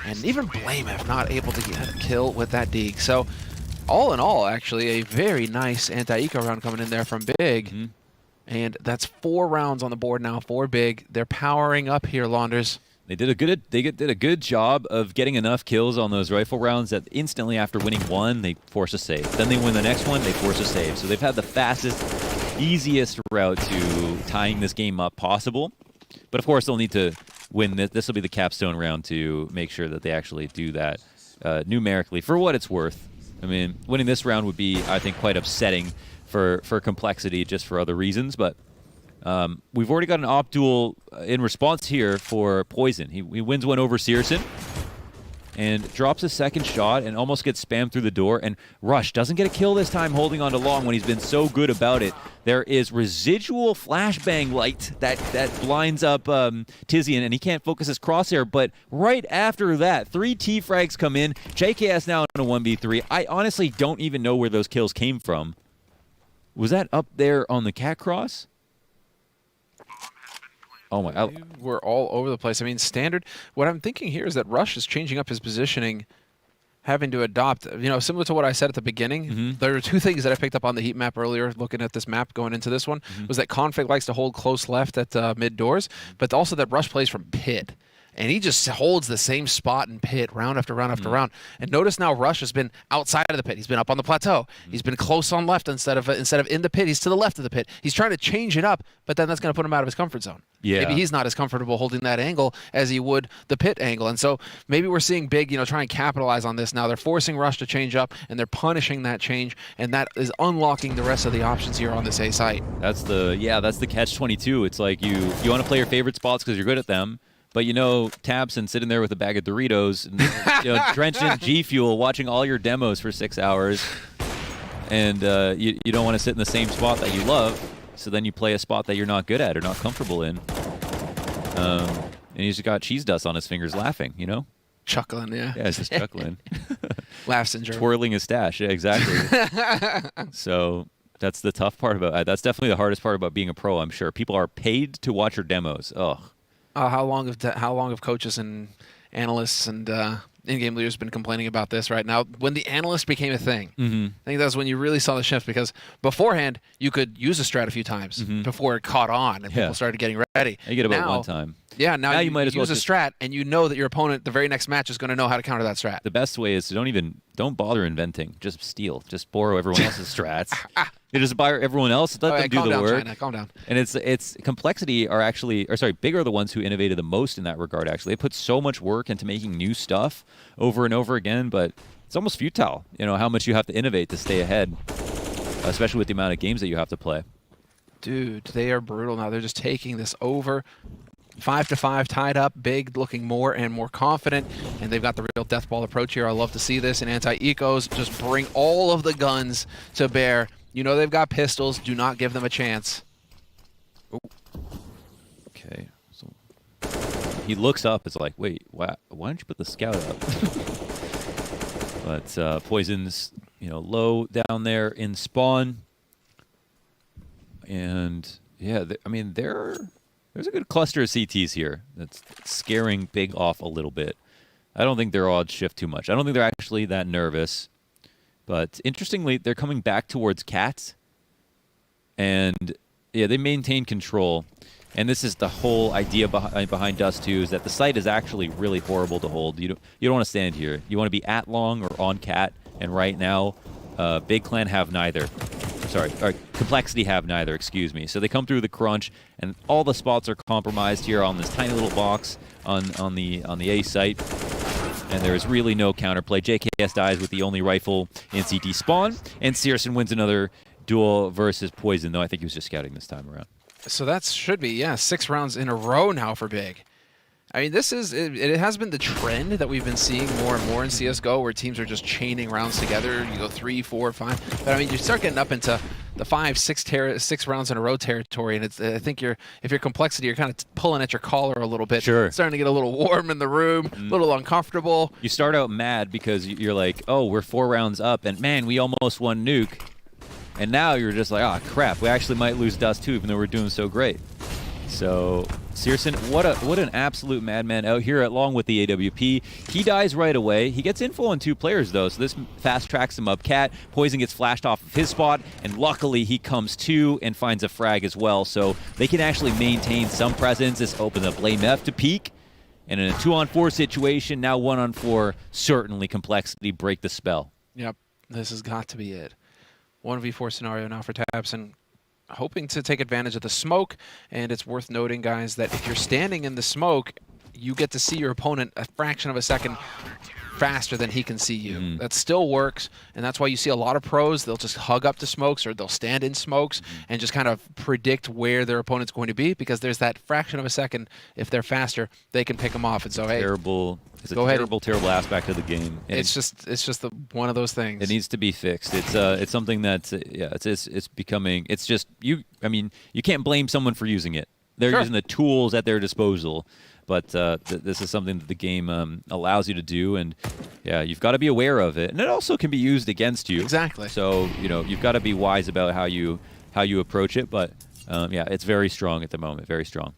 and even Blamef not able to get a kill with that Deeg. So, all in all, actually, a very nice anti-eco round coming in there from Big. And that's 4 rounds on the board now for Big. They're powering up here, Launders. They did a good job of getting enough kills on those rifle rounds that instantly after winning one, they force a save. Then they win the next one, they force a save. So they've had the fastest, easiest route to tying this game up possible. But of course, they'll need to win this. This will be the capstone round to make sure that they actually do that numerically. For what it's worth, I mean, winning this round would be, I think, quite upsetting for complexity just for other reasons. But we've already got an op duel in response here for Poison. He wins one over CSGO and drops a second shot and almost gets spammed through the door. And Rush doesn't get a kill this time holding on to long when he's been so good about it. There is residual flashbang light that blinds up Tizian, and he can't focus his crosshair. But right after that, 3 T-frags come in. JKS now in a 1v3. I honestly don't even know where those kills came from. Was that up there on the cat cross? Oh my! We're all over the place. I mean, standard. What I'm thinking here is that Rush is changing up his positioning, having to adopt. Similar to what I said at the beginning. There are 2 things that I picked up on the heat map earlier, looking at this map going into this one. Was that Config likes to hold close left at mid doors, but also that Rush plays from pit. And he just holds the same spot in pit round after round after round. And notice now Rush has been outside of the pit. He's been up on the plateau. He's been close on left instead of in the pit. He's to the left of the pit. He's trying to change it up, but then that's going to put him out of his comfort zone. Yeah. Maybe he's not as comfortable holding that angle as he would the pit angle. And so maybe we're seeing Big, try and capitalize on this now. They're forcing Rush to change up, and they're punishing that change, and that is unlocking the rest of the options here on this A site. That's the catch-22. It's like you want to play your favorite spots because you're good at them. But tabseN sitting there with a bag of Doritos, and, drenched in G Fuel, watching all your demos for 6 hours, and you don't want to sit in the same spot that you love, so then you play a spot that you're not good at or not comfortable in. And he's just got cheese dust on his fingers, laughing. Chuckling, yeah. Yeah, he's just chuckling, Laugh syndrome. twirling his stash. Yeah, exactly. So that's the tough part about. That's definitely the hardest part about being a pro. I'm sure people are paid to watch your demos. Ugh. How long have coaches and analysts and in-game leaders been complaining about this right now? When the analyst became a thing, I think that's when you really saw the shift, because beforehand you could use a strat a few times before it caught on and people started getting already. You get about one time. Yeah, now you might as well use a strat, and you know that your opponent the very next match is going to know how to counter that strat. The best way is to don't bother inventing. Just steal. Just borrow everyone else's strats. You just buy everyone else. Let them do the work. China, calm down. And it's Complexity are actually, or sorry, Big are the ones who innovated the most in that regard. Actually, they put so much work into making new stuff over and over again, but it's almost futile. You know how much you have to innovate to stay ahead, especially with the amount of games that you have to play. Dude, they are brutal now. They're just taking this over. 5-5 tied up, Big looking more and more confident, and they've got the real death ball approach here. I love to see this, and anti-ecos just bring all of the guns to bear. You know they've got pistols. Do not give them a chance. Ooh. Okay. So he looks up. It's like, wait, why don't you put the scout up? But Poison's, low down there in spawn. And yeah, there's a good cluster of CTs here that's scaring Big off a little bit. I don't think their odds shift too much. I don't think they're actually that nervous. But interestingly, they're coming back towards Cats. And yeah, they maintain control. And this is the whole idea behind Dust 2 is that the site is actually really horrible to hold. You don't want to stand here. You want to be at long or on Cat. And right now, Big Clan have neither. Sorry, or Complexity have neither, excuse me. So they come through the crunch, and all the spots are compromised here on this tiny little box on the A site. And there is really no counterplay. JKS dies with the only rifle in CT spawn, and Searson wins another duel versus Poison, though I think he was just scouting this time around. So that should be, 6 rounds in a row now for Big. I mean, it has been the trend that we've been seeing more and more in CSGO, where teams are just chaining rounds together. You go 3, 4, 5. But I mean, you start getting up into the 5, 6 rounds in a row territory, and I think if you're Complexity, you're kind of pulling at your collar a little bit. Sure. It's starting to get a little warm in the room, a little uncomfortable. You start out mad because you're like, oh, we're 4 rounds up, and man, we almost won Nuke. And now you're just like, oh, crap, we actually might lose Dust 2, even though we're doing so great. So Searson, what an absolute madman out here along with the AWP. He dies right away. He gets info on 2 players, though, so this fast tracks him up. Cat, Poison gets flashed off of his spot, and luckily he comes to and finds a frag as well. So they can actually maintain some presence. This opens up Blame F to peek. And in a 2-on-4 situation, now 1-on-4, certainly Complexity break the spell. Yep, this has got to be it. 1v4 scenario now for tabseN. Hoping to take advantage of the smoke, and it's worth noting, guys, that if you're standing in the smoke, you get to see your opponent a fraction of a second faster than he can see you. That still works, and that's why you see a lot of pros, they'll just hug up to smokes or they'll stand in smokes and just kind of predict where their opponent's going to be, because there's that fraction of a second. If they're faster, they can pick them off. And so, hey, it's a terrible aspect of the game. And it's just one of those things. It needs to be fixed. It's something that's it's becoming. It's just you. I mean, you can't blame someone for using it. They're using the tools at their disposal. But this is something that the game allows you to do, and yeah, you've got to be aware of it. And it also can be used against you. Exactly. So you've got to be wise about how you approach it. But yeah, it's very strong at the moment. Very strong.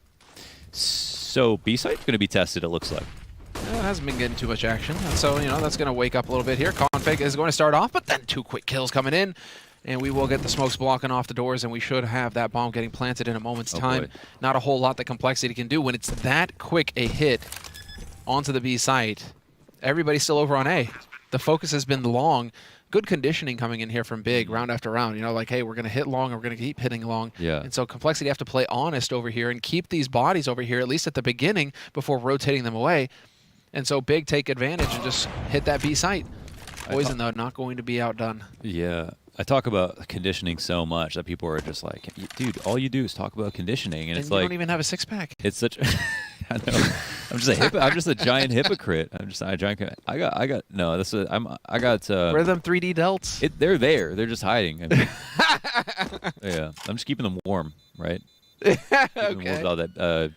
So B site's going to be tested. It looks like. It hasn't been getting too much action, so that's going to wake up a little bit here. Config is going to start off, but then 2 quick kills coming in. And we will get the smokes blocking off the doors, and we should have that bomb getting planted in a moment's time. Boy. Not a whole lot that Complexity can do when it's that quick a hit onto the B site. Everybody's still over on A. The focus has been long. Good conditioning coming in here from Big round after round. Like, hey, we're going to hit long, and we're going to keep hitting long. Yeah. And so Complexity have to play honest over here and keep these bodies over here, at least at the beginning, before rotating them away. And so Big take advantage and just hit that B site. Poison, though, not going to be outdone. Yeah. I talk about conditioning so much that people are just like, dude, all you do is talk about conditioning, and it's you like don't even have a 6-pack. It's such. I know. I'm just a giant hypocrite. I got. No. I got. Where are them 3D delts? They're there. They're just hiding. I mean, yeah. I'm just keeping them warm, right? Okay. All that.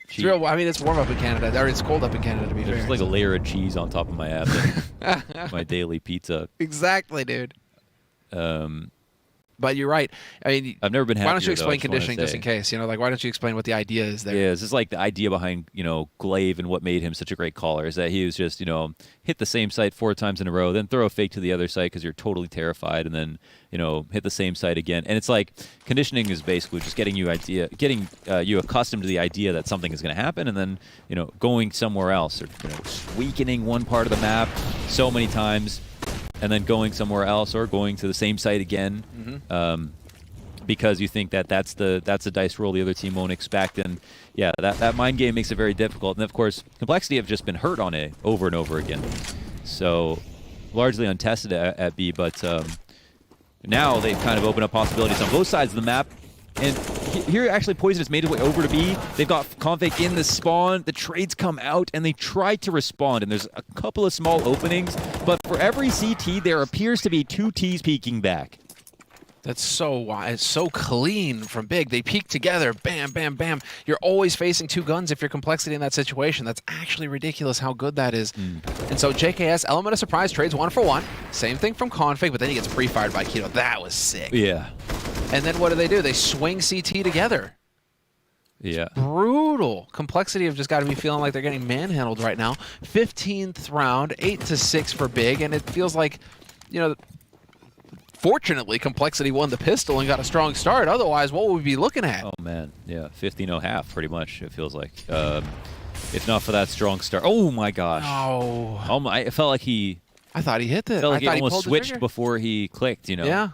It's real. I mean, it's warm up in Canada, or it's cold up in Canada, to be fair. There's like a layer of cheese on top of my abs. My daily pizza. Exactly, dude. But you're right. I mean, I've never been happier. Why don't you explain though, conditioning just in case? Like, why don't you explain what the idea is there? Yeah, this is like the idea behind, Glaive and what made him such a great caller is that he was just, hit the same site 4 times in a row, then throw a fake to the other site because you're totally terrified, and then, hit the same site again. And it's like conditioning is basically just getting you accustomed to the idea that something is going to happen, and then, going somewhere else or, weakening one part of the map so many times, and then going somewhere else or going to the same site again. Because you think that that's a dice roll the other team won't expect, and yeah, that mind game makes it very difficult. And of course, Complexity have just been hurt on A over and over again, so largely untested at B. But now they've kind of opened up possibilities on both sides of the map. And here, actually, Poison has made his way over to B. They've got Config in the spawn. The trades come out, and they try to respond. And there's a couple of small openings, but for every CT, there appears to be 2 Ts peeking back. That's it's so clean from Big. They peek together, bam, bam, bam. You're always facing 2 guns if you're Complexity in that situation. That's actually ridiculous how good that is. And so JKS, element of surprise, trades 1 for 1. Same thing from Config, but then he gets pre-fired by Keto. That was sick. Yeah. And then what do? They swing CT together. Yeah. Brutal. Complexity have just got to be feeling like they're getting manhandled right now. 15th round, 8-6 for Big, and it feels like, fortunately, Complexity won the pistol and got a strong start. Otherwise, what would we be looking at? Oh, man. Yeah, 15-0 pretty much, it feels like. If not for that strong start. Oh, my gosh. Oh. Oh my, it felt like I thought he hit it. Felt like I thought he almost switched trigger. before he clicked, Yeah.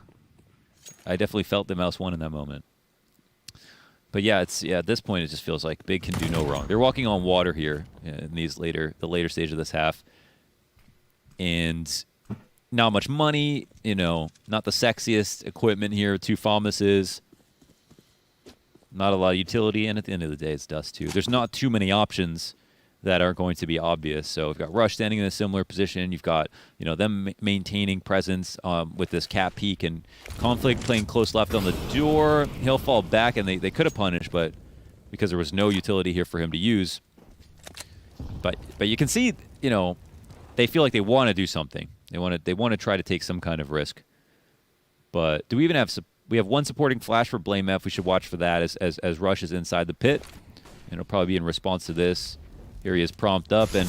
I definitely felt the mouse won in that moment. But yeah, at this point, it just feels like Big can do no wrong. They're walking on water here in the later stage of this half. And not much money, not the sexiest equipment here, 2 FAMASes. Not a lot of utility, and at the end of the day, it's dust too. There's not too many options that are going to be obvious. So we've got Rush standing in a similar position. You've got, them maintaining presence with this cap peek, and Conflict playing close left on the door. He'll fall back, and they could have punished, but because there was no utility here for him to use. But you can see, they feel like they want to do something. They want to try to take some kind of risk. But do we even have? We have 1 supporting flash for Blame F. We should watch for that as Rush is inside the pit. And it'll probably be in response to this. Here he is prompt up, and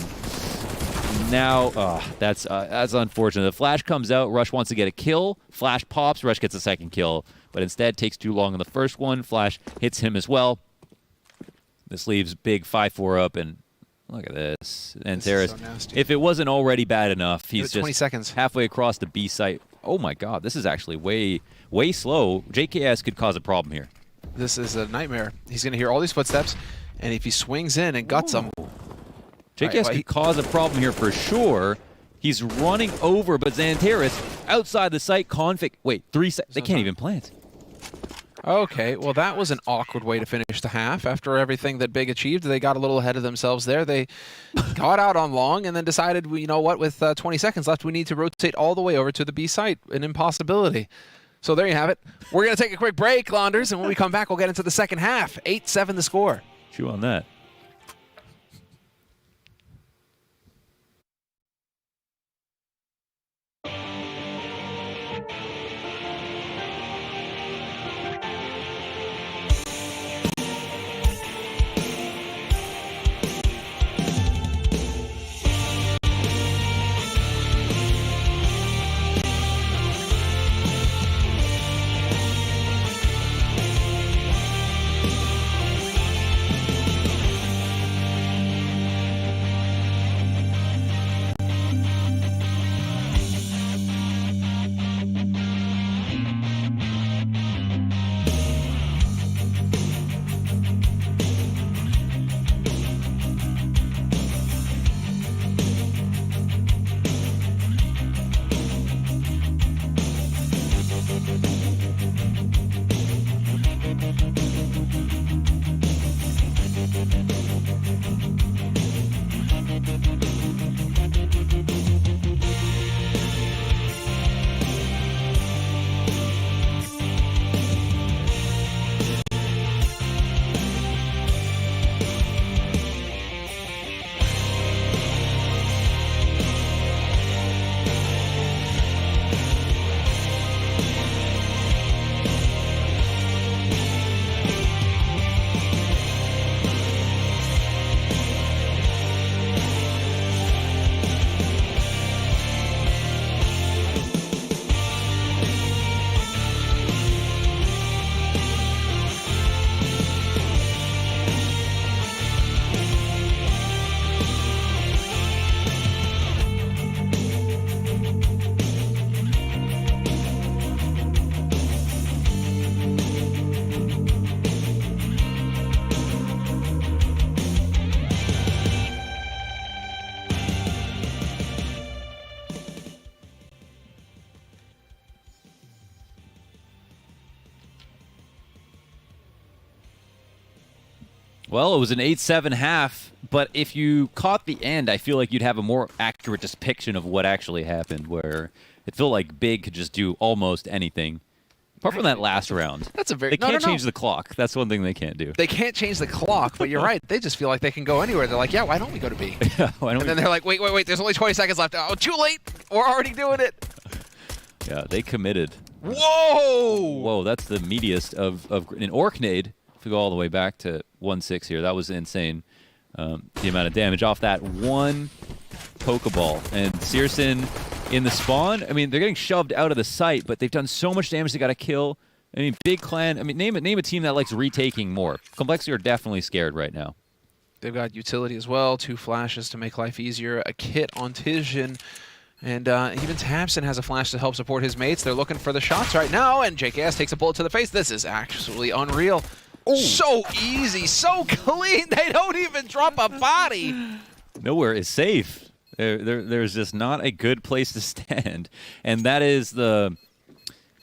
now that's unfortunate. The flash comes out. Rush wants to get a kill. Flash pops. Rush gets a second kill, but instead takes too long on the first one. Flash hits him as well. This leaves Big 5-4 up, and look at this. And Terrace, so if it wasn't already bad enough, he's just 20 seconds. Halfway across the B site. Oh my God, this is actually way slow. JKS could cause a problem here. This is a nightmare. He's going to hear all these footsteps, and if he swings in and guts him. JKS could cause a problem here for sure. He's running over, but Xantaris outside the site. Config. Wait, 3 seconds. They can't even plant. Okay, well, that was an awkward way to finish the half. After everything that Big achieved, they got a little ahead of themselves there. They got out on long and then decided, you know what, with 20 seconds left, we need to rotate all the way over to the B site. An impossibility. So there you have it. We're going to take a quick break, Launders, and when we come back, we'll get into the second half. 8-7 the score. Chew on that. Well, it was an 8-7 half, but if you caught the end, I feel like you'd have a more accurate depiction of what actually happened, where it felt like Big could just do almost anything. Apart from that last round. That's a very... They can't change the clock. That's one thing they can't do. They can't change the clock, but you're right. They just feel like they can go anywhere. They're like, yeah, why don't we go to B? And then they're like, wait, there's only 20 seconds left. Oh, too late. We're already doing it. Yeah, they committed. Whoa! Whoa, that's the meatiest of an Orknade. If we go all the way back to 1-6 here, that was insane. The amount of damage off that one Pokeball. And Searson in the spawn, I mean, they're getting shoved out of the site, but they've done so much damage they got to kill. I mean, Big Clan, I mean, name a team that likes retaking more. Complexity are definitely scared right now. They've got utility as well, 2 flashes to make life easier, a kit on Tizian, and even Tabson has a flash to help support his mates. They're looking for the shots right now, and JKS takes a bullet to the face. This is actually unreal. Ooh. So easy, so clean, they don't even drop a body. Nowhere is safe. There's just not a good place to stand. And that is the...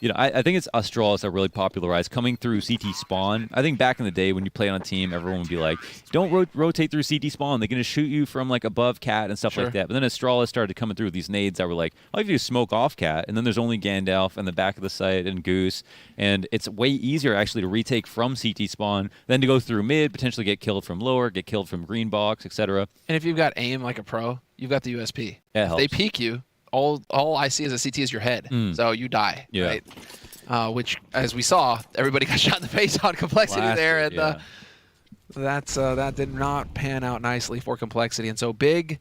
You know, I think it's Astralis that really popularized coming through CT spawn. I think back in the day when you play on a team, everyone would be like, don't rotate through CT spawn. They're going to shoot you from, like, above Cat and stuff like that. But then Astralis started coming through with these nades that were like, all you have to do is smoke off Cat. And then there's only Gandalf and the back of the site and Goose. And it's way easier, actually, to retake from CT spawn than to go through mid, potentially get killed from lower, get killed from green box, etc. And if you've got aim like a pro, you've got the USP. That helps. They peek you. All I see as a CT is your head, so you die, right? Which, as we saw, everybody got shot in the face on Complexity there, and that did not pan out nicely for Complexity. And so Big,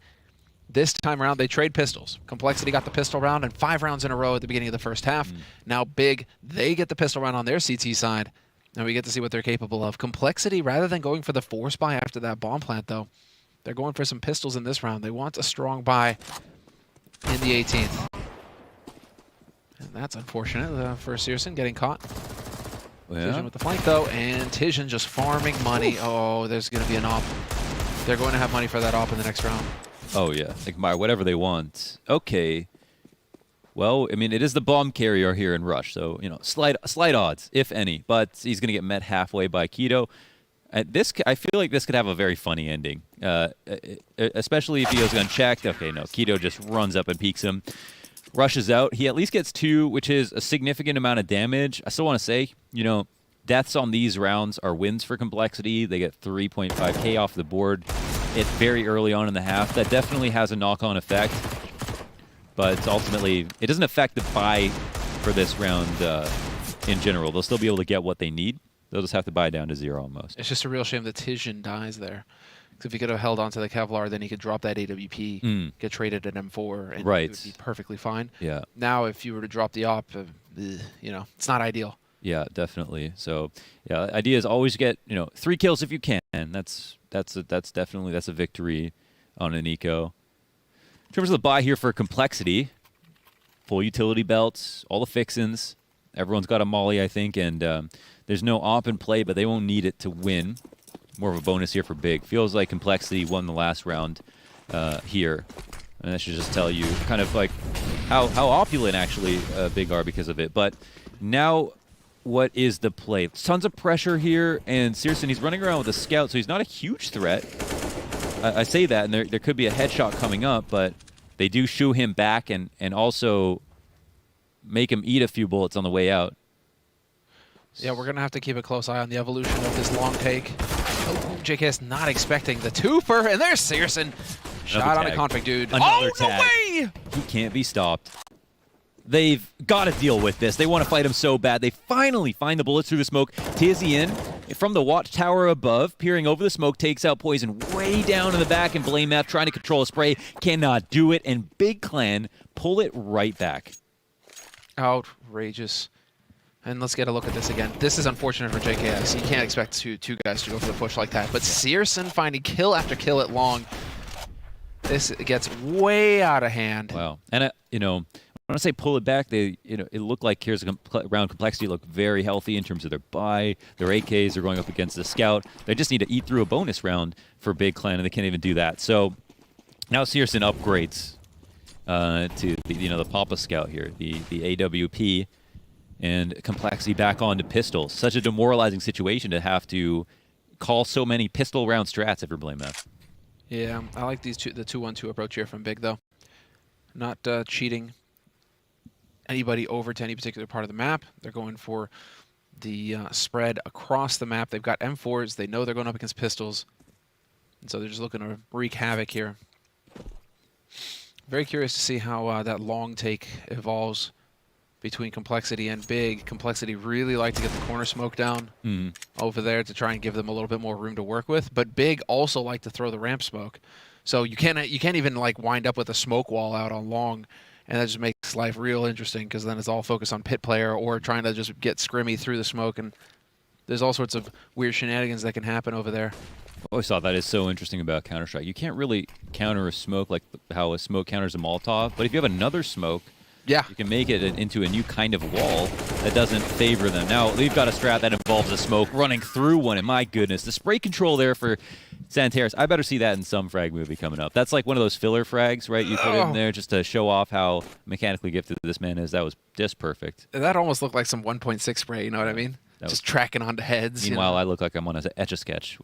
this time around, they trade pistols. Complexity got the pistol round, and 5 rounds in a row at the beginning of the first half. Now Big, they get the pistol round on their CT side, and we get to see what they're capable of. Complexity, rather than going for the force buy after that bomb plant, though, they're going for some pistols in this round. They want a strong buy in the 18th. And that's unfortunate for Searson getting caught. Tizian with the flank, though, and Tizian just farming money. Oh, there's going to be an op. They're going to have money for that op in the next round. Oh, yeah. They can buy whatever they want. Okay. Well, I mean, it is the bomb carrier here in Rush, so, you know, slight odds, if any. But he's going to get met halfway by Keto. I feel like this could have a very funny ending, especially if he goes unchecked. Okay, no, Keto just runs up and peeks him, rushes out. He at least gets 2, which is a significant amount of damage. I still want to say, you know, deaths on these rounds are wins for Complexity. They get 3.5k off the board. It's very early on in the half. That definitely has a knock-on effect, but ultimately, it doesn't affect the buy for this round in general. They'll still be able to get what they need. They'll just have to buy down to 0 almost. It's just a real shame that Tizian dies there. Because if he could have held onto the Kevlar, then he could drop that AWP, get traded at M4, and it would be perfectly fine. Yeah. Now, if you were to drop the op, you know, it's not ideal. Yeah, definitely. So, yeah, the idea is always get, you know, 3 kills if you can. That's definitely a victory on an eco. In terms of the buy here for Complexity, full utility belts, all the fixins. Everyone's got a molly, I think, and there's no op in play, but they won't need it to win. More of a bonus here for Big. Feels like Complexity won the last round here. And that should just tell you kind of like how opulent actually Big are because of it. But now, what is the play? Tons of pressure here, and Searson, he's running around with a scout, so he's not a huge threat. I say that, and there could be a headshot coming up, but they do shoo him back and also make him eat a few bullets on the way out. Yeah, we're going to have to keep a close eye on the evolution of this long take. Oh, JKS not expecting the twofer, and there's Searson. Shot on a config, dude. Another tag. No way! He can't be stopped. They've got to deal with this. They want to fight him so bad. They finally find the bullets through the smoke. Tizian, from the watchtower above, peering over the smoke, takes out Poison way down in the back, and Blame F trying to control a spray. Cannot do it, and Big Clan pull it right back. Outrageous. And let's get a look at this again. This is unfortunate for JKS. You can't expect two guys to go for the push like that. But Searson finding kill after kill at long. This gets way out of hand. Wow. And, you know, when I say pull it back, it looked like here's round Complexity look very healthy in terms of their buy. Their AKs are going up against the Scout. They just need to eat through a bonus round for Big Clan, and they can't even do that. So now Searson upgrades to the Papa Scout here, the AWP, and Complexity back onto pistols. Such a demoralizing situation to have to call so many pistol round strats if you're playing that. Yeah, I like the 2-1-2 approach here from Big, though. Not cheating anybody over to any particular part of the map. They're going for the spread across the map. They've got M4s. They know they're going up against pistols. And so they're just looking to wreak havoc here. Very curious to see how that long take evolves between Complexity and Big. Complexity really like to get the corner smoke down over there to try and give them a little bit more room to work with. But Big also like to throw the ramp smoke. So you can't even like wind up with a smoke wall out on long, and that just makes life real interesting because then it's all focused on pit player or trying to just get scrimmy through the smoke, and there's all sorts of weird shenanigans that can happen over there. I always thought that is so interesting about Counter-Strike. You can't really counter a smoke like how a smoke counters a Molotov, but if you have another smoke, yeah, you can make it into a new kind of wall that doesn't favor them. Now, they've got a strat that involves a smoke running through one, and my goodness, the spray control there for Xantares, I better see that in some frag movie coming up. That's like one of those filler frags, right? You put it in there just to show off how mechanically gifted this man is. That was just perfect. That almost looked like some 1.6 spray, you know what I mean? Just tracking onto heads. Meanwhile, I look like I'm on an Etch-a-Sketch.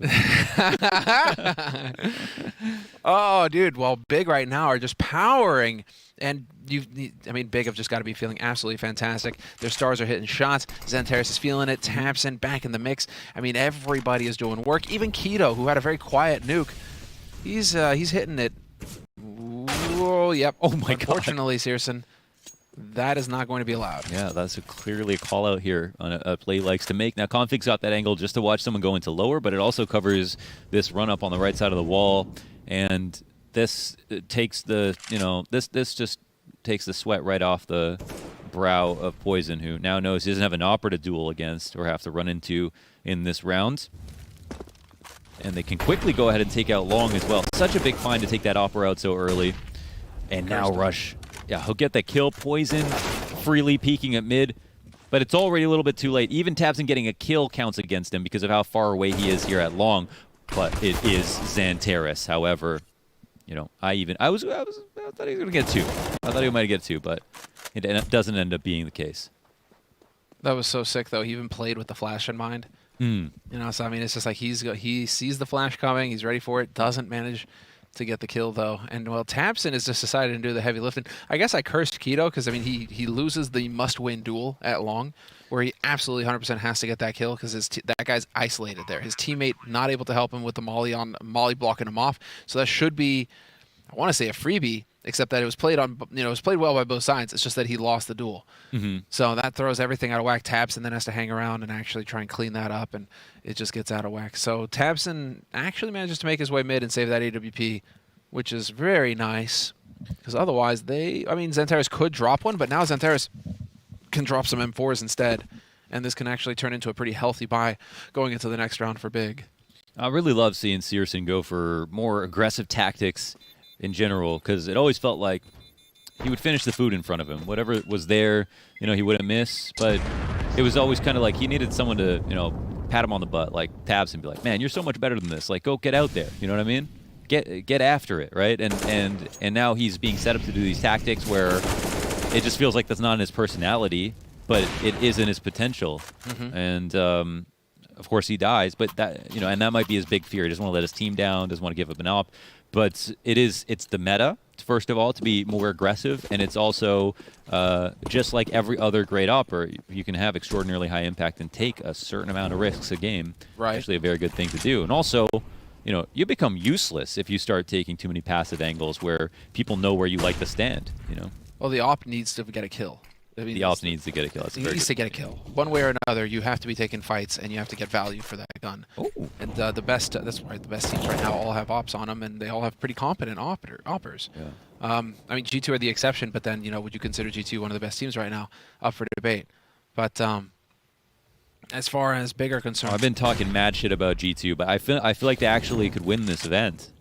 Oh, dude. Well, Big right now are just powering. And I mean, Big have just got to be feeling absolutely fantastic. Their stars are hitting shots. Xantares is feeling it. Tapson back in the mix. I mean, everybody is doing work. Even Keto, who had a very quiet nuke, he's hitting it. Whoa, yep. Oh my God. Unfortunately, Searson, that is not going to be allowed. Yeah, that's clearly a call out here on a play he likes to make. Now, Config's got that angle just to watch someone go into lower, but it also covers this run up on the right side of the wall. And this takes the, this just takes the sweat right off the brow of Poison, who now knows he doesn't have an opera to duel against or have to run into in this round. And they can quickly go ahead and take out Long as well. Such a big find to take that opera out so early. And now Rush. Yeah, he'll get the kill. Poison freely peeking at mid, but it's already a little bit too late. Even Tabson getting a kill counts against him because of how far away he is here at Long, but it is Xantares. However, I thought he was going to get two. I thought he might get two, but it doesn't end up being the case. That was so sick, though. He even played with the flash in mind. So I mean, it's just like he sees the flash coming, he's ready for it, doesn't manage to get the kill, though. And, well, Tapson has just decided to do the heavy lifting. I guess I cursed Keto because, I mean, he loses the must-win duel at Long, where he absolutely 100% has to get that kill because that guy's isolated there. His teammate not able to help him with the Molly blocking him off. So that should be, I want to say, a freebie, except that it was played well by both sides. It's just that he lost the duel. So that throws everything out of whack. Tabson then has to hang around and actually try and clean that up, and it just gets out of whack. So Tabson actually manages to make his way mid and save that AWP, which is very nice, because otherwise Xantares could drop one, but now Xantares can drop some M4s instead, and this can actually turn into a pretty healthy buy going into the next round for Big. I really love seeing Searson go for more aggressive tactics in general, because it always felt like he would finish the food in front of him. Whatever was there, he wouldn't miss, but it was always kind of like he needed someone to, pat him on the butt, like Tabs, and be like, man, you're so much better than this. Like, go get out there. You know what I mean? Get after it, right? And now he's being set up to do these tactics where it just feels like that's not in his personality, but it is in his potential. And of course he dies, but that and that might be his big fear. He doesn't want to let his team down, doesn't want to give up an op. But it's the meta, first of all, to be more aggressive, and it's also just like every other great opera, you can have extraordinarily high impact and take a certain amount of risks a game. Right. Actually a very good thing to do. And also, you become useless if you start taking too many passive angles where people know where you like to stand, Well, the op needs to get a kill. I mean, the op needs to get a kill. He needs to get a kill. One way or another, you have to be taking fights, and you have to get value for that gun. Ooh. And the best, that's why the best teams right now all have ops on them, and they all have pretty competent oppers. Yeah. I mean, G2 are the exception, but then, would you consider G2 one of the best teams right now? Up for debate. But as far as Big are concerned, I've been talking mad shit about G2, but I feel like they actually could win this event.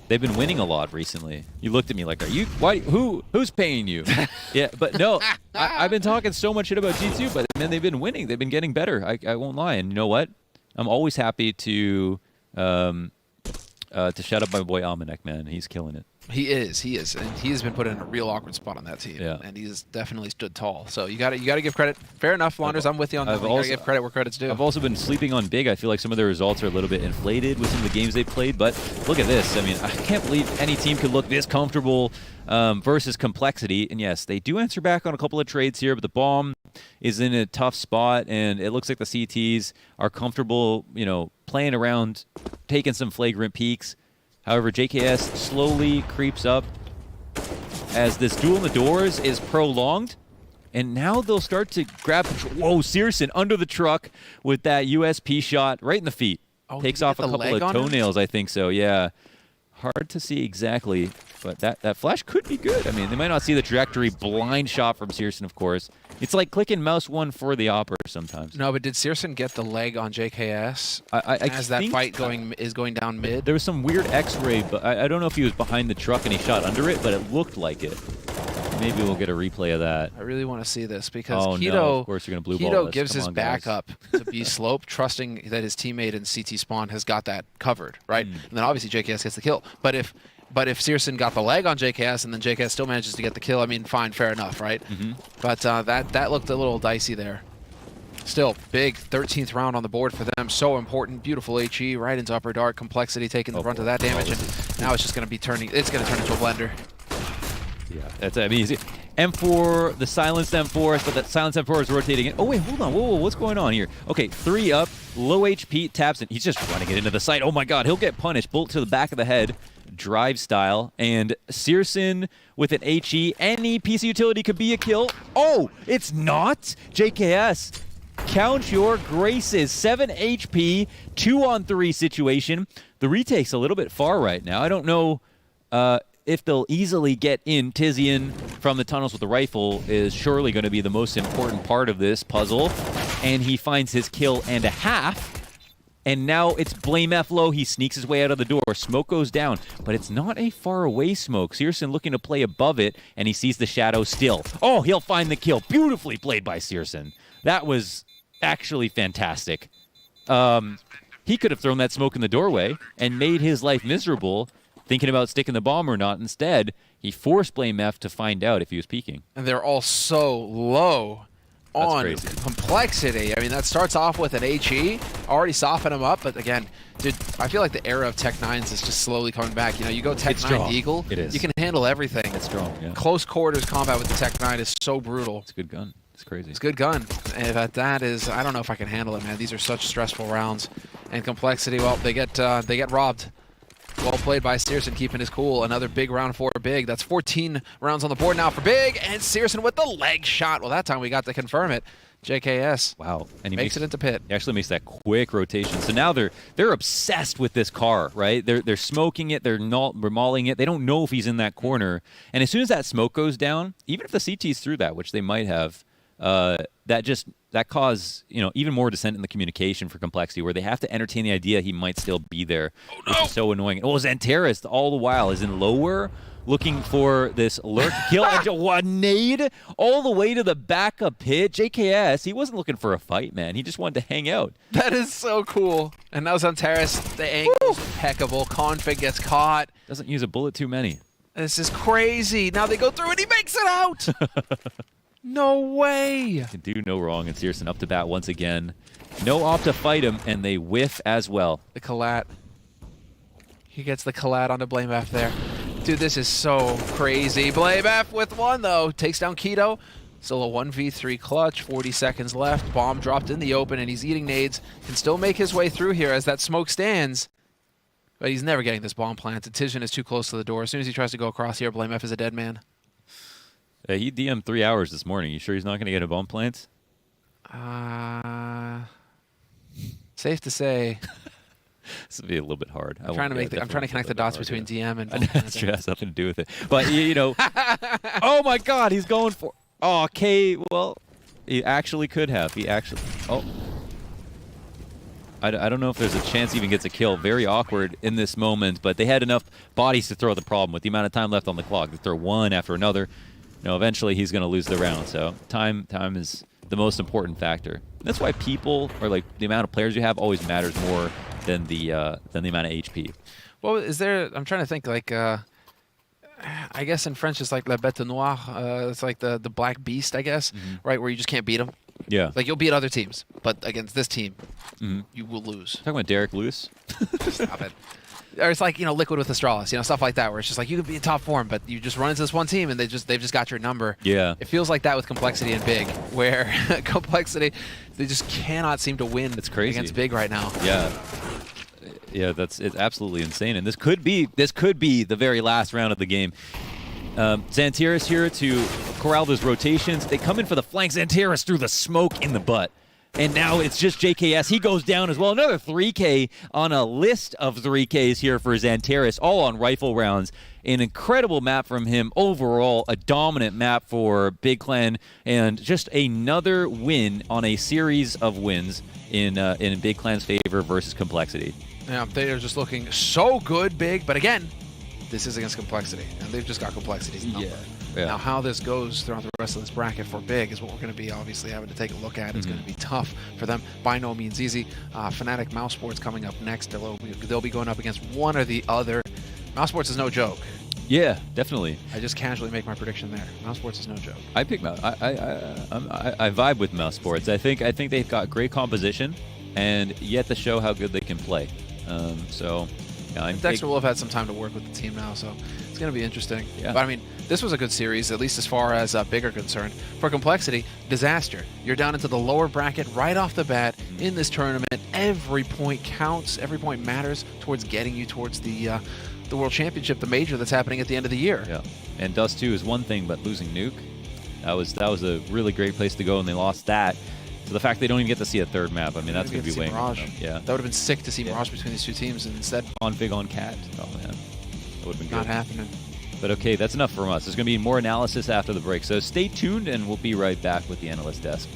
They've been winning a lot recently. You looked at me like, who's paying you? Yeah, but no, I've been talking so much shit about G2, but man, they've been winning. They've been getting better. I won't lie. And you know what? I'm always happy to shut up my boy Almanac, man. He's killing it. He is, and he has been put in a real awkward spot on that team, and he's definitely stood tall. So you got to give credit. Fair enough, Launders. I'm with you on that. You got to give credit where credit's due. I've also been sleeping on Big. I feel like some of their results are a little bit inflated with some of the games they've played. But look at this. I mean, I can't believe any team could look this comfortable versus Complexity. And yes, they do answer back on a couple of trades here, but the bomb is in a tough spot, and it looks like the CTs are comfortable, you know, playing around, taking some flagrant peeks. However, JKS slowly creeps up as this duel in the doors is prolonged, and now they'll start to grab control. Whoa, Searson under the truck with that USP shot right in the feet. Oh, takes off a couple of toenails, I think so, yeah. Hard to see exactly, but that flash could be good. I mean, they might not see the trajectory. Blind shot from Searson, of course. It's like clicking mouse 1 for the opera sometimes. No, but did Searson get the leg on JKS as that fight is going down mid? There was some weird X-ray, but I don't know if he was behind the truck and he shot under it, but it looked like it. Maybe we'll get a replay of that. I really want to see this because Keto, of course you're gonna blue ball Keto this. gives Come his on, back guys. up to B slope, trusting that his teammate in CT spawn has got that covered, right? And then obviously JKS gets the kill. But if Searson got the leg on JKS and then JKS still manages to get the kill, I mean, fine, fair enough, right? But that looked a little dicey there. Still, big 13th round on the board for them. So important. Beautiful HE right into upper dark. Complexity taking the brunt of that damage, and now it's just going to be turning. It's going to turn into a blender. Yeah, that's easy. M4, the silenced M4, but that silenced M4 is rotating in. Oh, wait, hold on. Whoa, what's going on here? Okay, 3 up, low HP, taps it. He's just running it into the site. Oh, my God, he'll get punished. Bullet to the back of the head, drive style. And Searson with an HE. Any piece of utility could be a kill. Oh, it's not? JKS, count your graces. 7 HP, 2-on-3 situation. The retake's a little bit far right now. I don't know if they'll easily get in. Tizian from the tunnels with the rifle is surely going to be the most important part of this puzzle. And he finds his kill and a half. And now it's Blame F low. He sneaks his way out of the door. Smoke goes down, but it's not a far away smoke. Searson looking to play above it, and he sees the shadow still. Oh, he'll find the kill. Beautifully played by Searson. That was actually fantastic. He could have thrown that smoke in the doorway and made his life miserable, thinking about sticking the bomb or not. Instead, he forced Blame F to find out if he was peeking. And they're all so low on Complexity. I mean, that starts off with an HE, already soften him up, but again, dude, I feel like the era of Tech 9s is just slowly coming back. You know, you go Tech 9 Eagle, you can handle everything. It's strong, yeah. Close quarters combat with the Tech 9 is so brutal. It's a good gun. It's crazy. It's a good gun. And that is, I don't know if I can handle it, man. These are such stressful rounds. And Complexity, well, they get robbed. Well played by Searson, keeping his cool. Another big round for Big. That's 14 rounds on the board now for Big, and Searson with the leg shot. Well, that time we got to confirm it. JKS. Wow. And he makes it into pit. He actually makes that quick rotation. So now they're obsessed with this car, right? They're smoking it, they're mauling it. They don't know if he's in that corner. And as soon as that smoke goes down, even if the CT's through that, which they might have, that cause, you know, even more descent in the communication for Complexity, where they have to entertain the idea he might still be there, which is so annoying. Oh, Xantaris all the while is in lower, looking for this lurk kill, and a nade all the way to the backup pit. JKS, he wasn't looking for a fight, man. He just wanted to hang out. That is so cool. And now Xantaris, the angle's impeccable. Config gets caught. Doesn't use a bullet too many. This is crazy. Now they go through and he makes it out. No way! Can do no wrong, and Searson up to bat once again. No op to fight him, and they whiff as well. The collat. He gets the collat onto Blame F there. Dude, this is so crazy. Blame F with one, though. Takes down Keto. Still a 1v3 clutch. 40 seconds left. Bomb dropped in the open, and he's eating nades. Can still make his way through here as that smoke stands. But he's never getting this bomb planted. Tizian is too close to the door. As soon as he tries to go across here, Blame F is a dead man. He DM'd 3 hours this morning. You sure he's not going to get a bomb plant? Safe to say. This would be a little bit hard. I'm trying to connect the dots between DM and bomb That's true. It has nothing to do with it. But, you know. Oh, my God. He's going for. Oh, K. Well, he actually could have. He actually. Oh. I don't know if there's a chance he even gets a kill. Very awkward in this moment. But they had enough bodies to throw the problem with the amount of time left on the clock. They throw one after another. You know, eventually he's going to lose the round. So time is the most important factor. That's why people, or like the amount of players you have, always matters more than the amount of HP. Well, is there? I'm trying to think. Like, I guess in French it's like la bête noire. It's like the black beast, I guess, right? Where you just can't beat them. Yeah. Like you'll beat other teams, but against this team, you will lose. Talking about Derek Lewis. Stop it. Or it's like, Liquid with Astralis, stuff like that, where it's just like you could be in top form, but you just run into this one team and they've just got your number. Yeah. It feels like that with Complexity and Big, where Complexity, they just cannot seem to win against Big right now. Yeah. Yeah, it's absolutely insane, and this could be the very last round of the game. Xanteris here to corral those rotations. They come in for the flank. Xanteris threw the smoke in the butt. And now it's just JKS. He goes down as well. Another 3K on a list of 3Ks here for Xanteris, all on rifle rounds. An incredible map from him. Overall, a dominant map for Big Clan, and just another win on a series of wins in Big Clan's favor versus Complexity. Yeah, they are just looking so good, Big. But again, this is against Complexity, and they've just got Complexity's number. Yeah. Now, how this goes throughout the rest of this bracket for Big is what we're going to be obviously having to take a look at. It's going to be tough for them. By no means easy. Fnatic Mouse Sports coming up next. They'll be going up against one or the other. Mouse Sports is no joke. Yeah, definitely. I just casually make my prediction there. Mouse Sports is no joke. I pick Mouse. I vibe with Mouse Sports. I think they've got great composition, and yet to show how good they can play. Dexter will have had some time to work with the team now, so it's going to be interesting. Yeah. But I mean, this was a good series, at least as far as Big are concerned. For Complexity, disaster. You're down into the lower bracket right off the bat in this tournament. Every point counts. Every point matters towards getting you towards the World Championship, the major that's happening at the end of the year. Yeah. And Dust 2 is one thing, but losing Nuke, that was a really great place to go, and they lost that. So the fact they don't even get to see a third map, I mean, that's going to be weighing on them. Yeah. That would have been sick to see Mirage between these two teams, and instead on Big on Cat. Oh man, that would have been good. Not happening. But okay, that's enough from us. There's going to be more analysis after the break, so stay tuned, and we'll be right back with the analyst desk.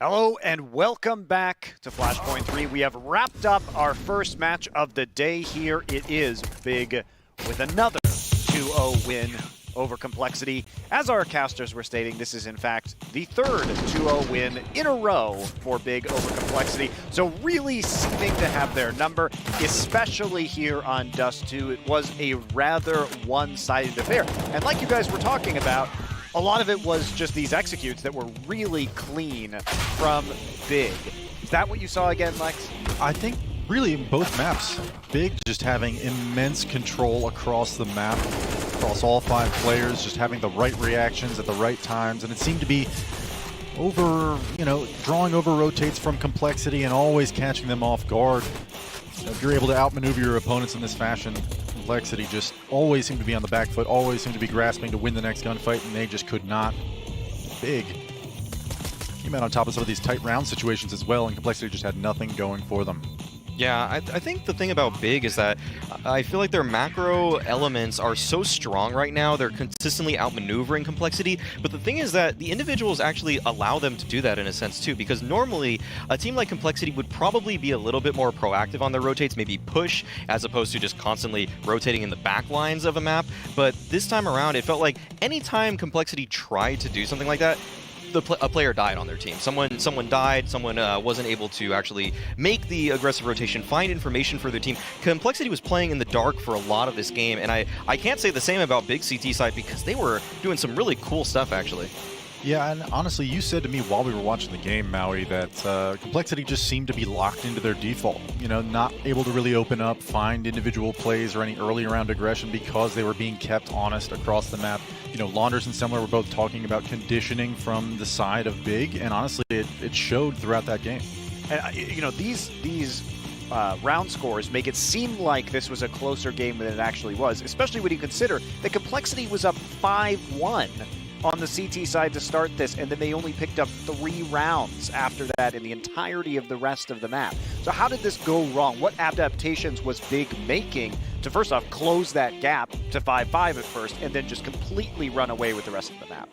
Hello and welcome back to Flashpoint 3. We have wrapped up our first match of the day here. It is Big with another 2-0 win over Complexity. As our casters were stating, this is in fact the third 2-0 win in a row for Big over Complexity. So really seeming to have their number, especially here on Dust 2. It was a rather one-sided affair. And like you guys were talking about, a lot of it was just these executes that were really clean from Big. Is that what you saw again, Lex? I think really in both maps, Big just having immense control across the map, across all 5 players, just having the right reactions at the right times, and it seemed to be drawing over rotates from Complexity and always catching them off guard. If you're able to outmaneuver your opponents in this fashion, Complexity just always seemed to be on the back foot, always seemed to be grasping to win the next gunfight, and they just could not. Big came out on top of some of these tight round situations as well, and Complexity just had nothing going for them. Yeah, I think the thing about Big is that I feel like their macro elements are so strong right now. They're consistently outmaneuvering Complexity, but the thing is that the individuals actually allow them to do that in a sense too, because normally a team like Complexity would probably be a little bit more proactive on their rotates, maybe push, as opposed to just constantly rotating in the back lines of a map. But this time around, it felt like anytime Complexity tried to do something like that, a player died on their team. Someone died, someone wasn't able to actually make the aggressive rotation, find information for their team. Complexity was playing in the dark for a lot of this game, and I can't say the same about Big CT side because they were doing some really cool stuff, actually. Yeah, and honestly, you said to me while we were watching the game, Maui, that Complexity just seemed to be locked into their default. You know, not able to really open up, find individual plays or any early round aggression because they were being kept honest across the map. You know, Launders and Semler were both talking about conditioning from the side of Big, and honestly, it showed throughout that game. And these round scores make it seem like this was a closer game than it actually was, especially when you consider that Complexity was up 5-1 on the CT side to start this, and then they only picked up 3 rounds after that in the entirety of the rest of the map. So how did this go wrong? What adaptations was Big making to, first off, close that gap to 5-5 at first, and then just completely run away with the rest of the map?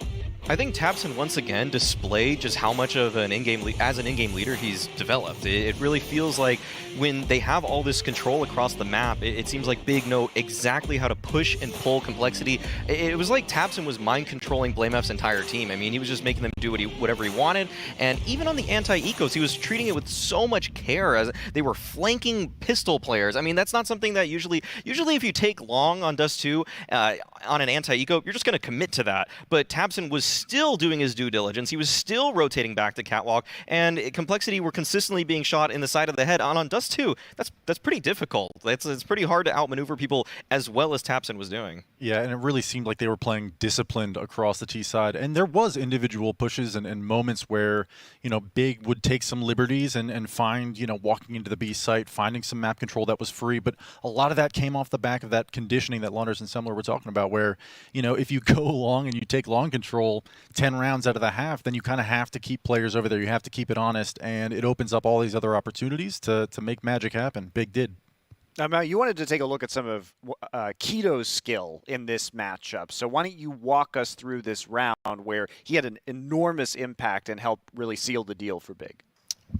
I think tabseN once again displayed just how much of an in-game leader he's developed. It really feels like when they have all this control across the map, it seems like Big know exactly how to push and pull Complexity. It was like tabseN was mind controlling BlameF's entire team. I mean, he was just making them do whatever he wanted, and even on the anti-ecos, he was treating it with so much care as they were flanking pistol players. I mean, that's not something that usually if you take long on Dust 2 on an anti-eco, you're just going to commit to that. But tabseN was still doing his due diligence. He was still rotating back to Catwalk, and Complexity were consistently being shot in the side of the head. On Dust 2, that's pretty difficult. It's pretty hard to outmaneuver people as well as tabseN was doing. Yeah, and it really seemed like they were playing disciplined across the T side, and there was individual pushes and moments where, you know, Big would take some liberties and find, you know, walking into the B site, finding some map control that was free, but a lot of that came off the back of that conditioning that Launders and Semler were talking about, where, you know, if you go long and you take long control 10 rounds out of the half, then you kind of have to keep players over there. You have to keep it honest, and it opens up all these other opportunities to make magic happen. Big did. Now, you wanted to take a look at some of Keto's skill in this matchup. So why don't you walk us through this round where he had an enormous impact and helped really seal the deal for Big?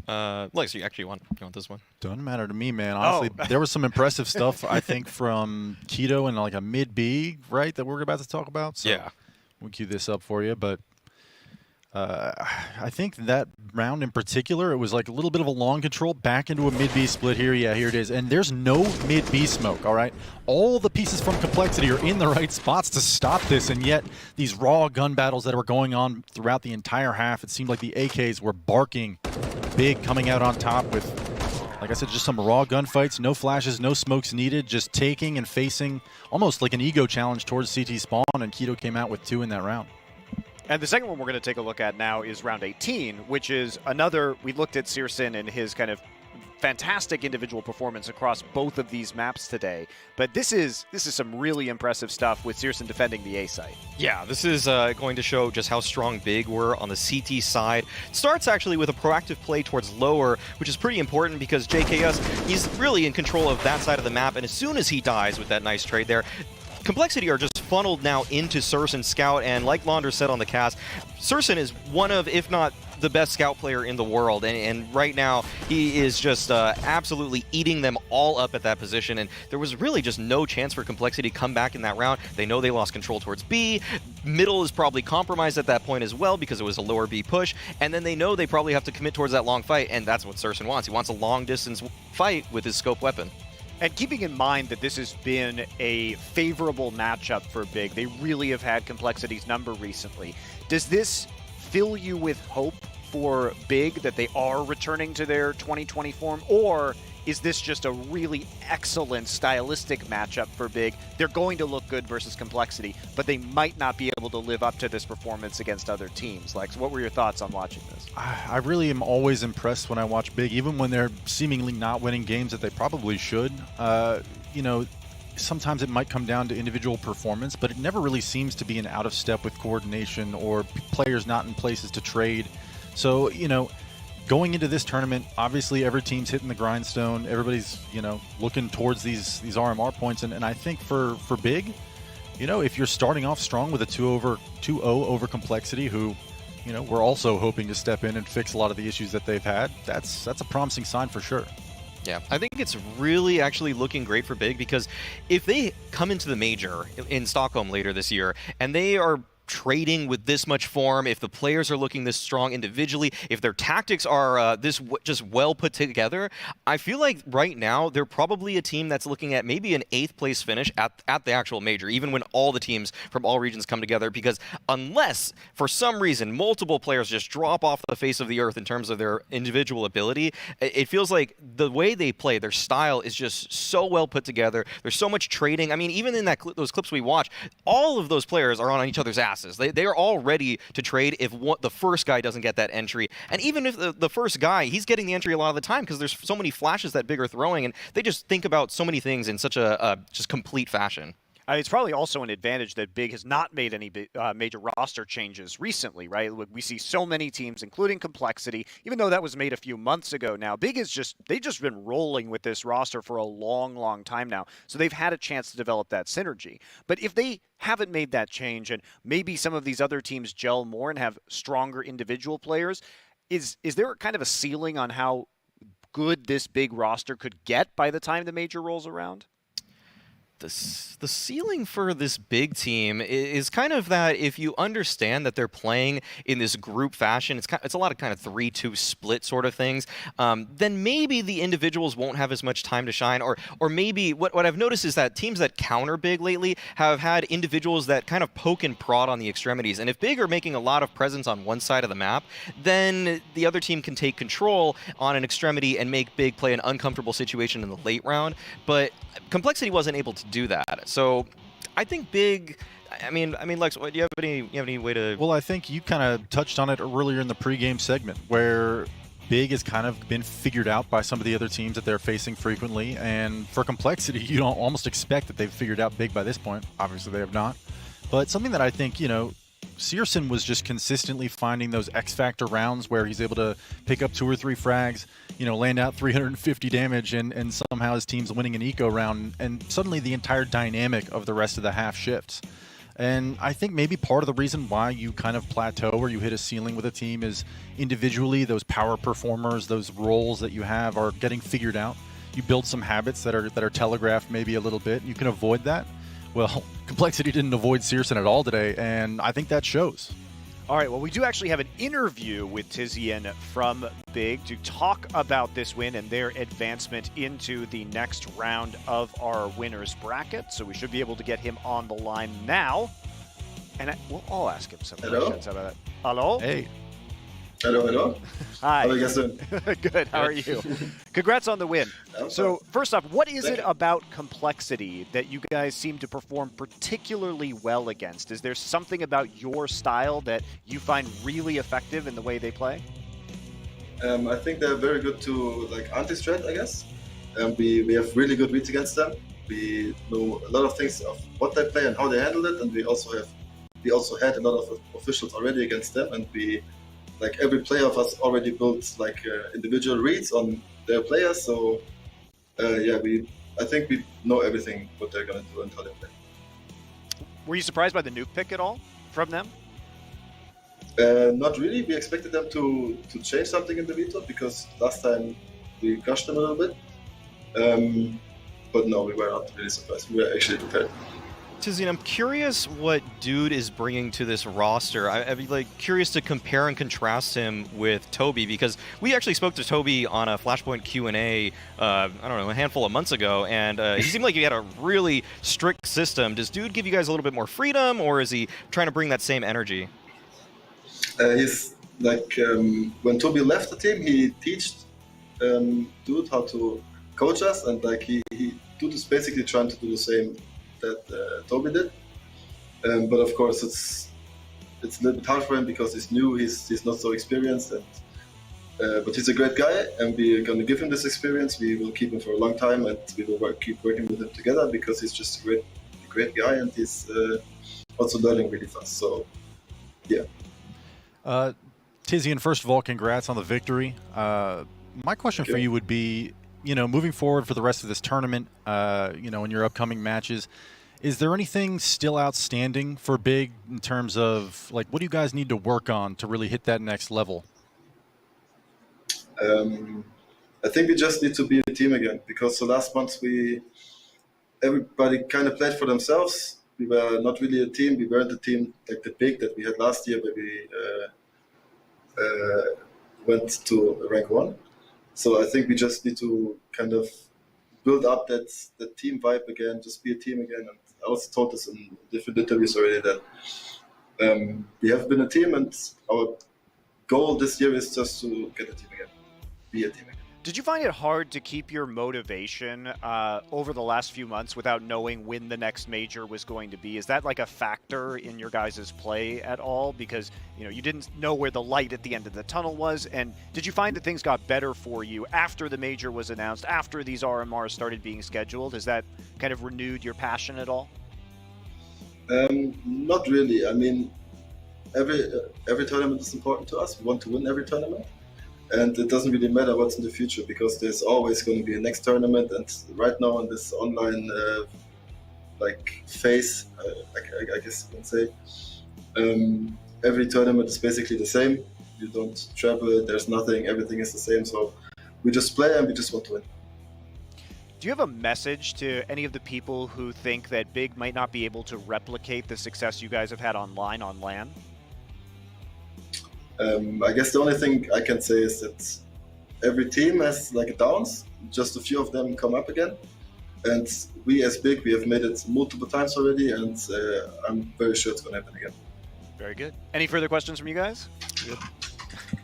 Lex, you actually want this one? Doesn't matter to me, man. Honestly, there was some impressive stuff, I think, from Keto in like a mid-B, right, that we're about to talk about. So yeah. We'll cue this up for you, but I think that round in particular, it was like a little bit of a long control back into a mid-B split here. Yeah, here it is. And there's no mid-B smoke, all right? All the pieces from Complexity are in the right spots to stop this, and yet these raw gun battles that were going on throughout the entire half, it seemed like the AKs were barking. Big coming out on top with, like I said, just some raw gunfights, no flashes, no smokes needed, just taking and facing almost like an ego challenge towards CT spawn, and Keto came out with 2 in that round. And the second one we're going to take a look at now is round 18, which is another, we looked at CSGO and his kind of fantastic individual performance across both of these maps today. But this is some really impressive stuff with CSGO defending the A site. Yeah, this is going to show just how strong Big were on the CT side. It starts actually with a proactive play towards lower, which is pretty important because JKS, he's really in control of that side of the map, and as soon as he dies with that nice trade there, Complexity are just funneled now into CSGO and Scout, and like Launder said on the cast, CSGO is one of, if not the best scout player in the world, and right now he is just absolutely eating them all up at that position, and there was really just no chance for Complexity to come back in that round. They know they lost control towards B. Middle is probably compromised at that point as well because it was a lower B push, and then they know they probably have to commit towards that long fight, and that's what Surson wants. He wants a long distance fight with his scope weapon. And keeping in mind that this has been a favorable matchup for Big, they really have had Complexity's number recently. Does this fill you with hope for Big that they are returning to their 2020 form, or is this just a really excellent stylistic matchup for Big? They're going to look good versus Complexity, but they might not be able to live up to this performance against other teams. Lex, what were your thoughts on watching this? I really am always impressed when I watch Big, even when they're seemingly not winning games that they probably should. You know, sometimes it might come down to individual performance, but it never really seems to be an out of step with coordination or players not in places to trade. So, you know, going into this tournament, obviously every team's hitting the grindstone. Everybody's, you know, looking towards these RMR points, and I think for Big, you know, if you're starting off strong with a 2-0 over Complexity, who, you know, we're also hoping to step in and fix a lot of the issues that they've had, that's a promising sign for sure. Yeah, I think it's really actually looking great for Big, because if they come into the major in Stockholm later this year and they are trading with this much form, if the players are looking this strong individually, if their tactics are just well put together, I feel like right now they're probably a team that's looking at maybe an 8th place finish at the actual major, even when all the teams from all regions come together, because unless for some reason multiple players just drop off the face of the earth in terms of their individual ability, it feels like the way they play, their style is just so well put together. There's so much trading. I mean, even in those clips we watch, all of those players are on each other's ass. They are all ready to trade if the first guy doesn't get that entry. And even if the first guy, he's getting the entry a lot of the time because there's so many flashes that Big are throwing, and they just think about so many things in such a just complete fashion. It's probably also an advantage that Big has not made any major roster changes recently, right? We see so many teams, including Complexity, even though that was made a few months ago now. Big is they've just been rolling with this roster for a long, long time now. So they've had a chance to develop that synergy. But if they haven't made that change, and maybe some of these other teams gel more and have stronger individual players, is there kind of a ceiling on how good this Big roster could get by the time the major rolls around? The ceiling for this Big team is kind of that if you understand that they're playing in this group fashion, it's a lot of kind of 3-2 split sort of things, then maybe the individuals won't have as much time to shine, or maybe what I've noticed is that teams that counter Big lately have had individuals that kind of poke and prod on the extremities, and if Big are making a lot of presence on one side of the map, then the other team can take control on an extremity and make Big play an uncomfortable situation in the late round, but Complexity wasn't able to do that. So I think Big, I mean, Lex, do you have any way to? Well, I think you kind of touched on it earlier in the pregame segment, where Big has kind of been figured out by some of the other teams that they're facing frequently, and for Complexity, you don't almost expect that they've figured out Big by this point. Obviously, they have not. But something that I think, you know, Searson was just consistently finding those X-Factor rounds where he's able to pick up 2 or 3 frags, you know, land out 350 damage, and somehow his team's winning an eco round, and suddenly the entire dynamic of the rest of the half shifts. And I think maybe part of the reason why you kind of plateau or you hit a ceiling with a team is individually those power performers, those roles that you have are getting figured out. You build some habits that are telegraphed maybe a little bit. You can avoid that. Well, Complexity didn't avoid Searson at all today, and I think that shows. All right, well, we do actually have an interview with Tizian from Big to talk about this win and their advancement into the next round of our winners bracket. So we should be able to get him on the line now. And I'll ask him some questions about that. Hello? Hey. Hello. Hi. How are you guys doing? Good. How are you? Congrats on the win. So first off, what is it about Complexity that you guys seem to perform particularly well against? Is there something about your style that you find really effective in the way they play? I think they're very good to anti-strat, I guess. We have really good reads against them. We know a lot of things of what they play and how they handle it, and we also had a lot of officials already against them, and every player of us already built individual reads on their players. So I think we know everything what they're gonna do and how they play. Were you surprised by the nuke pick at all from them? Not really. We expected them to change something in the veto because last time we crushed them a little bit. But no, we were not really surprised. We were actually prepared. Tizian, I'm curious what Dude is bringing to this roster. I'd be like curious to compare and contrast him with Toby, because we actually spoke to Toby on a Flashpoint Q&A, I don't know, a handful of months ago, and he seemed like he had a really strict system. Does Dude give you guys a little bit more freedom, or is he trying to bring that same energy? He's like, when Toby left the team, he taught Dude how to coach us, and like Dude is basically trying to do the same that Toby did, but of course it's a little bit hard for him because he's new, he's not so experienced, and but he's a great guy, and we're going to give him this experience. We will keep him for a long time, and we will keep working with him together because he's just a great guy, and he's also learning really fast. So yeah. Tizian, first of all, congrats on the victory. My question for you would be, moving forward for the rest of this tournament, in your upcoming matches, is there anything still outstanding for Big in terms of, like, what do you guys need to work on to really hit that next level? I think we just need to be a team again, because the last months everybody kind of played for themselves. We were not really a team. We weren't a team like the Big that we had last year, where we went to rank 1. So I think we just need to kind of build up that team vibe again, just be a team again. And I also told this in different interviews already that we have been a team, and our goal this year is just to get a team again, be a team again. Did you find it hard to keep your motivation over the last few months without knowing when the next major was going to be? Is that like a factor in your guys' play at all? Because you didn't know where the light at the end of the tunnel was. And did you find that things got better for you after the major was announced, after these RMRs started being scheduled? Has that kind of renewed your passion at all? Not really. I mean, every tournament is important to us. We want to win every tournament. And it doesn't really matter what's in the future, because there's always going to be a next tournament. And right now in this online phase, I guess you can say, every tournament is basically the same. You don't travel, there's nothing, everything is the same. So we just play and we just want to win. Do you have a message to any of the people who think that Big might not be able to replicate the success you guys have had online on LAN? I guess the only thing I can say is that every team has like downs, just a few of them come up again. And we as Big, we have made it multiple times already, and I'm very sure it's going to happen again. Very good. Any further questions from you guys? Good.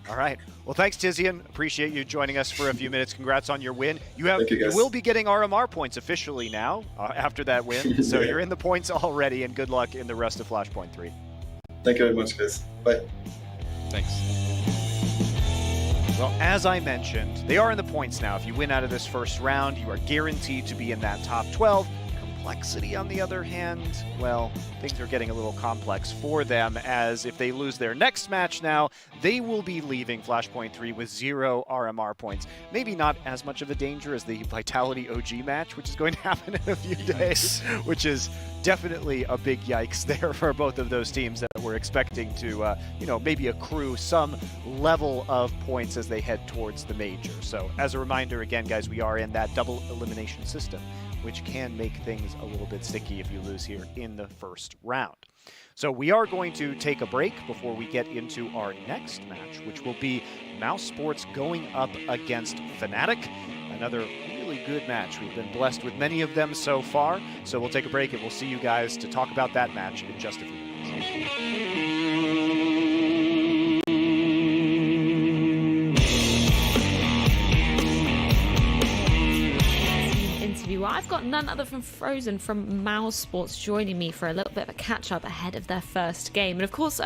All right. Well, thanks, Tizian. Appreciate you joining us for a few minutes. Congrats on your win. You will be getting RMR points officially now after that win. So you're in the points already, and good luck in the rest of Flashpoint 3. Thank you very much, guys. Bye. Thanks. Well, as I mentioned, they are in the points now. If you win out of this first round, you are guaranteed to be in that top 12. Complexity, on the other hand, well, things are getting a little complex for them, as if they lose their next match now, they will be leaving Flashpoint 3 with 0 RMR points. Maybe not as much of a danger as the Vitality OG match, which is going to happen in a few days, which is definitely a big yikes there for both of those teams that we're expecting to, maybe accrue some level of points as they head towards the major. So as a reminder, again, guys, we are in that double elimination system, which can make things a little bit sticky if you lose here in the first round. So we are going to take a break before we get into our next match, which will be Mouse Sports going up against Fnatic. Another really good match. We've been blessed with many of them so far. So we'll take a break and we'll see you guys to talk about that match in just a few minutes. I've got none other than Frozen from Mouse Sports joining me for a little bit of a catch-up ahead of their first game. And of course,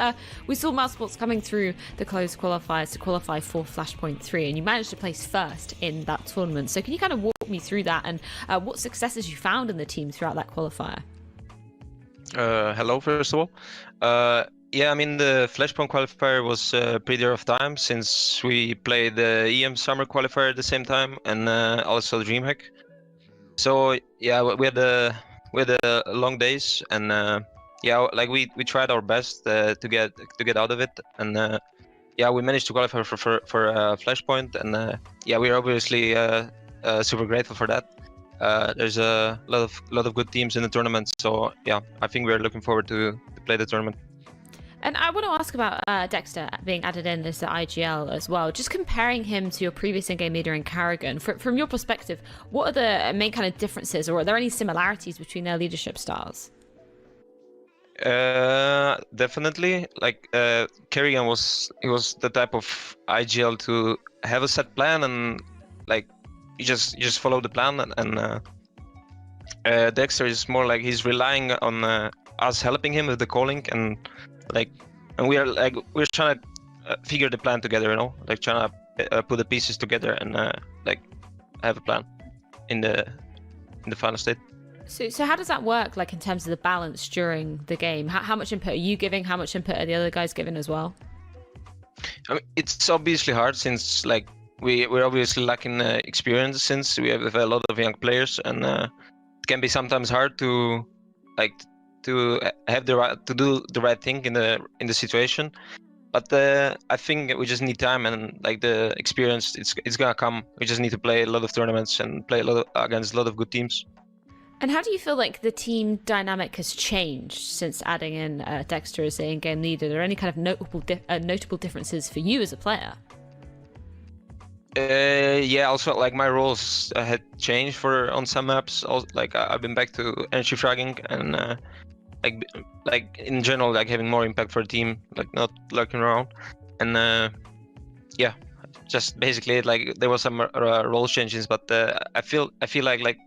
we saw Mouse Sports coming through the closed qualifiers to qualify for Flashpoint 3, and you managed to place first in that tournament. So can you kind of walk me through that and what successes you found in the team throughout that qualifier? Hello, first of all. Yeah, I mean, the Flashpoint qualifier was pretty rough time since we played the EM Summer qualifier at the same time, and also DreamHack. So yeah, we had long days, and yeah, like we tried our best to get out of it, and yeah, we managed to qualify for Flashpoint, and yeah, we're obviously super grateful for that. There's a lot of good teams in the tournament, so yeah, I think we're looking forward to play the tournament. And I want to ask about Dexter being added in as the IGL as well. Just comparing him to your previous in-game leader in Karrigan, from your perspective, what are the main kind of differences, or are there any similarities between their leadership styles? Definitely. Like Karrigan was the type of IGL to have a set plan, and like you just follow the plan, and Dexter is more like he's relying on us helping him with the calling, and we're trying to figure the plan together, you know, like trying to put the pieces together and like have a plan in the final state. So how does that work, like in terms of the balance during the game? How much input are you giving? How much input are the other guys giving as well? I mean, it's obviously hard since like we're obviously lacking experience, since we have a lot of young players, and it can be sometimes hard to like to have to do the right thing in the situation. But I think we just need time, and like the experience, it's gonna come. We just need to play a lot of tournaments and play against a lot of good teams. And how do you feel like the team dynamic has changed since adding in Dexter as the in-game leader? Are there any kind of notable differences for you as a player? Yeah, also like my roles had changed on some maps. Also, like I've been back to energy fragging, and like in general, like having more impact for the team, like not lurking around. And yeah, just basically like there was some role changes, but I feel like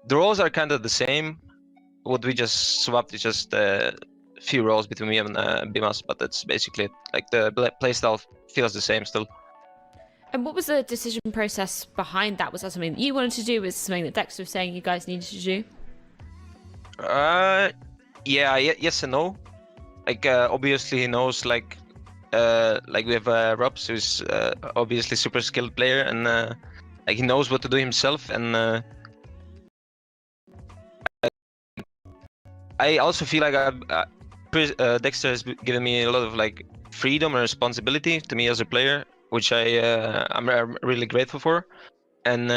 the roles are kind of the same. What we just swapped is just a few roles between me and Bimas, but that's basically it. Like the playstyle feels the same still. And what was the decision process behind that? Was that something that you wanted to do? Was it something that Dexter was saying you guys needed to do? Yeah, yes and no. Like obviously he knows like we have Robs, who's obviously super skilled player, and like he knows what to do himself, and I also feel like Dexter has given me a lot of like freedom and responsibility to me as a player, which I'm really grateful for, and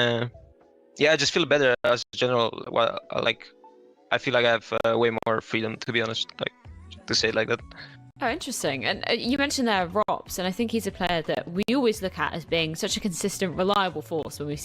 yeah, I just feel better as a general. Well, like I feel like I have way more freedom, to be honest, like to say it like that. Oh, interesting. And you mentioned there Robs, and I think he's a player that we always look at as being such a consistent, reliable force when we see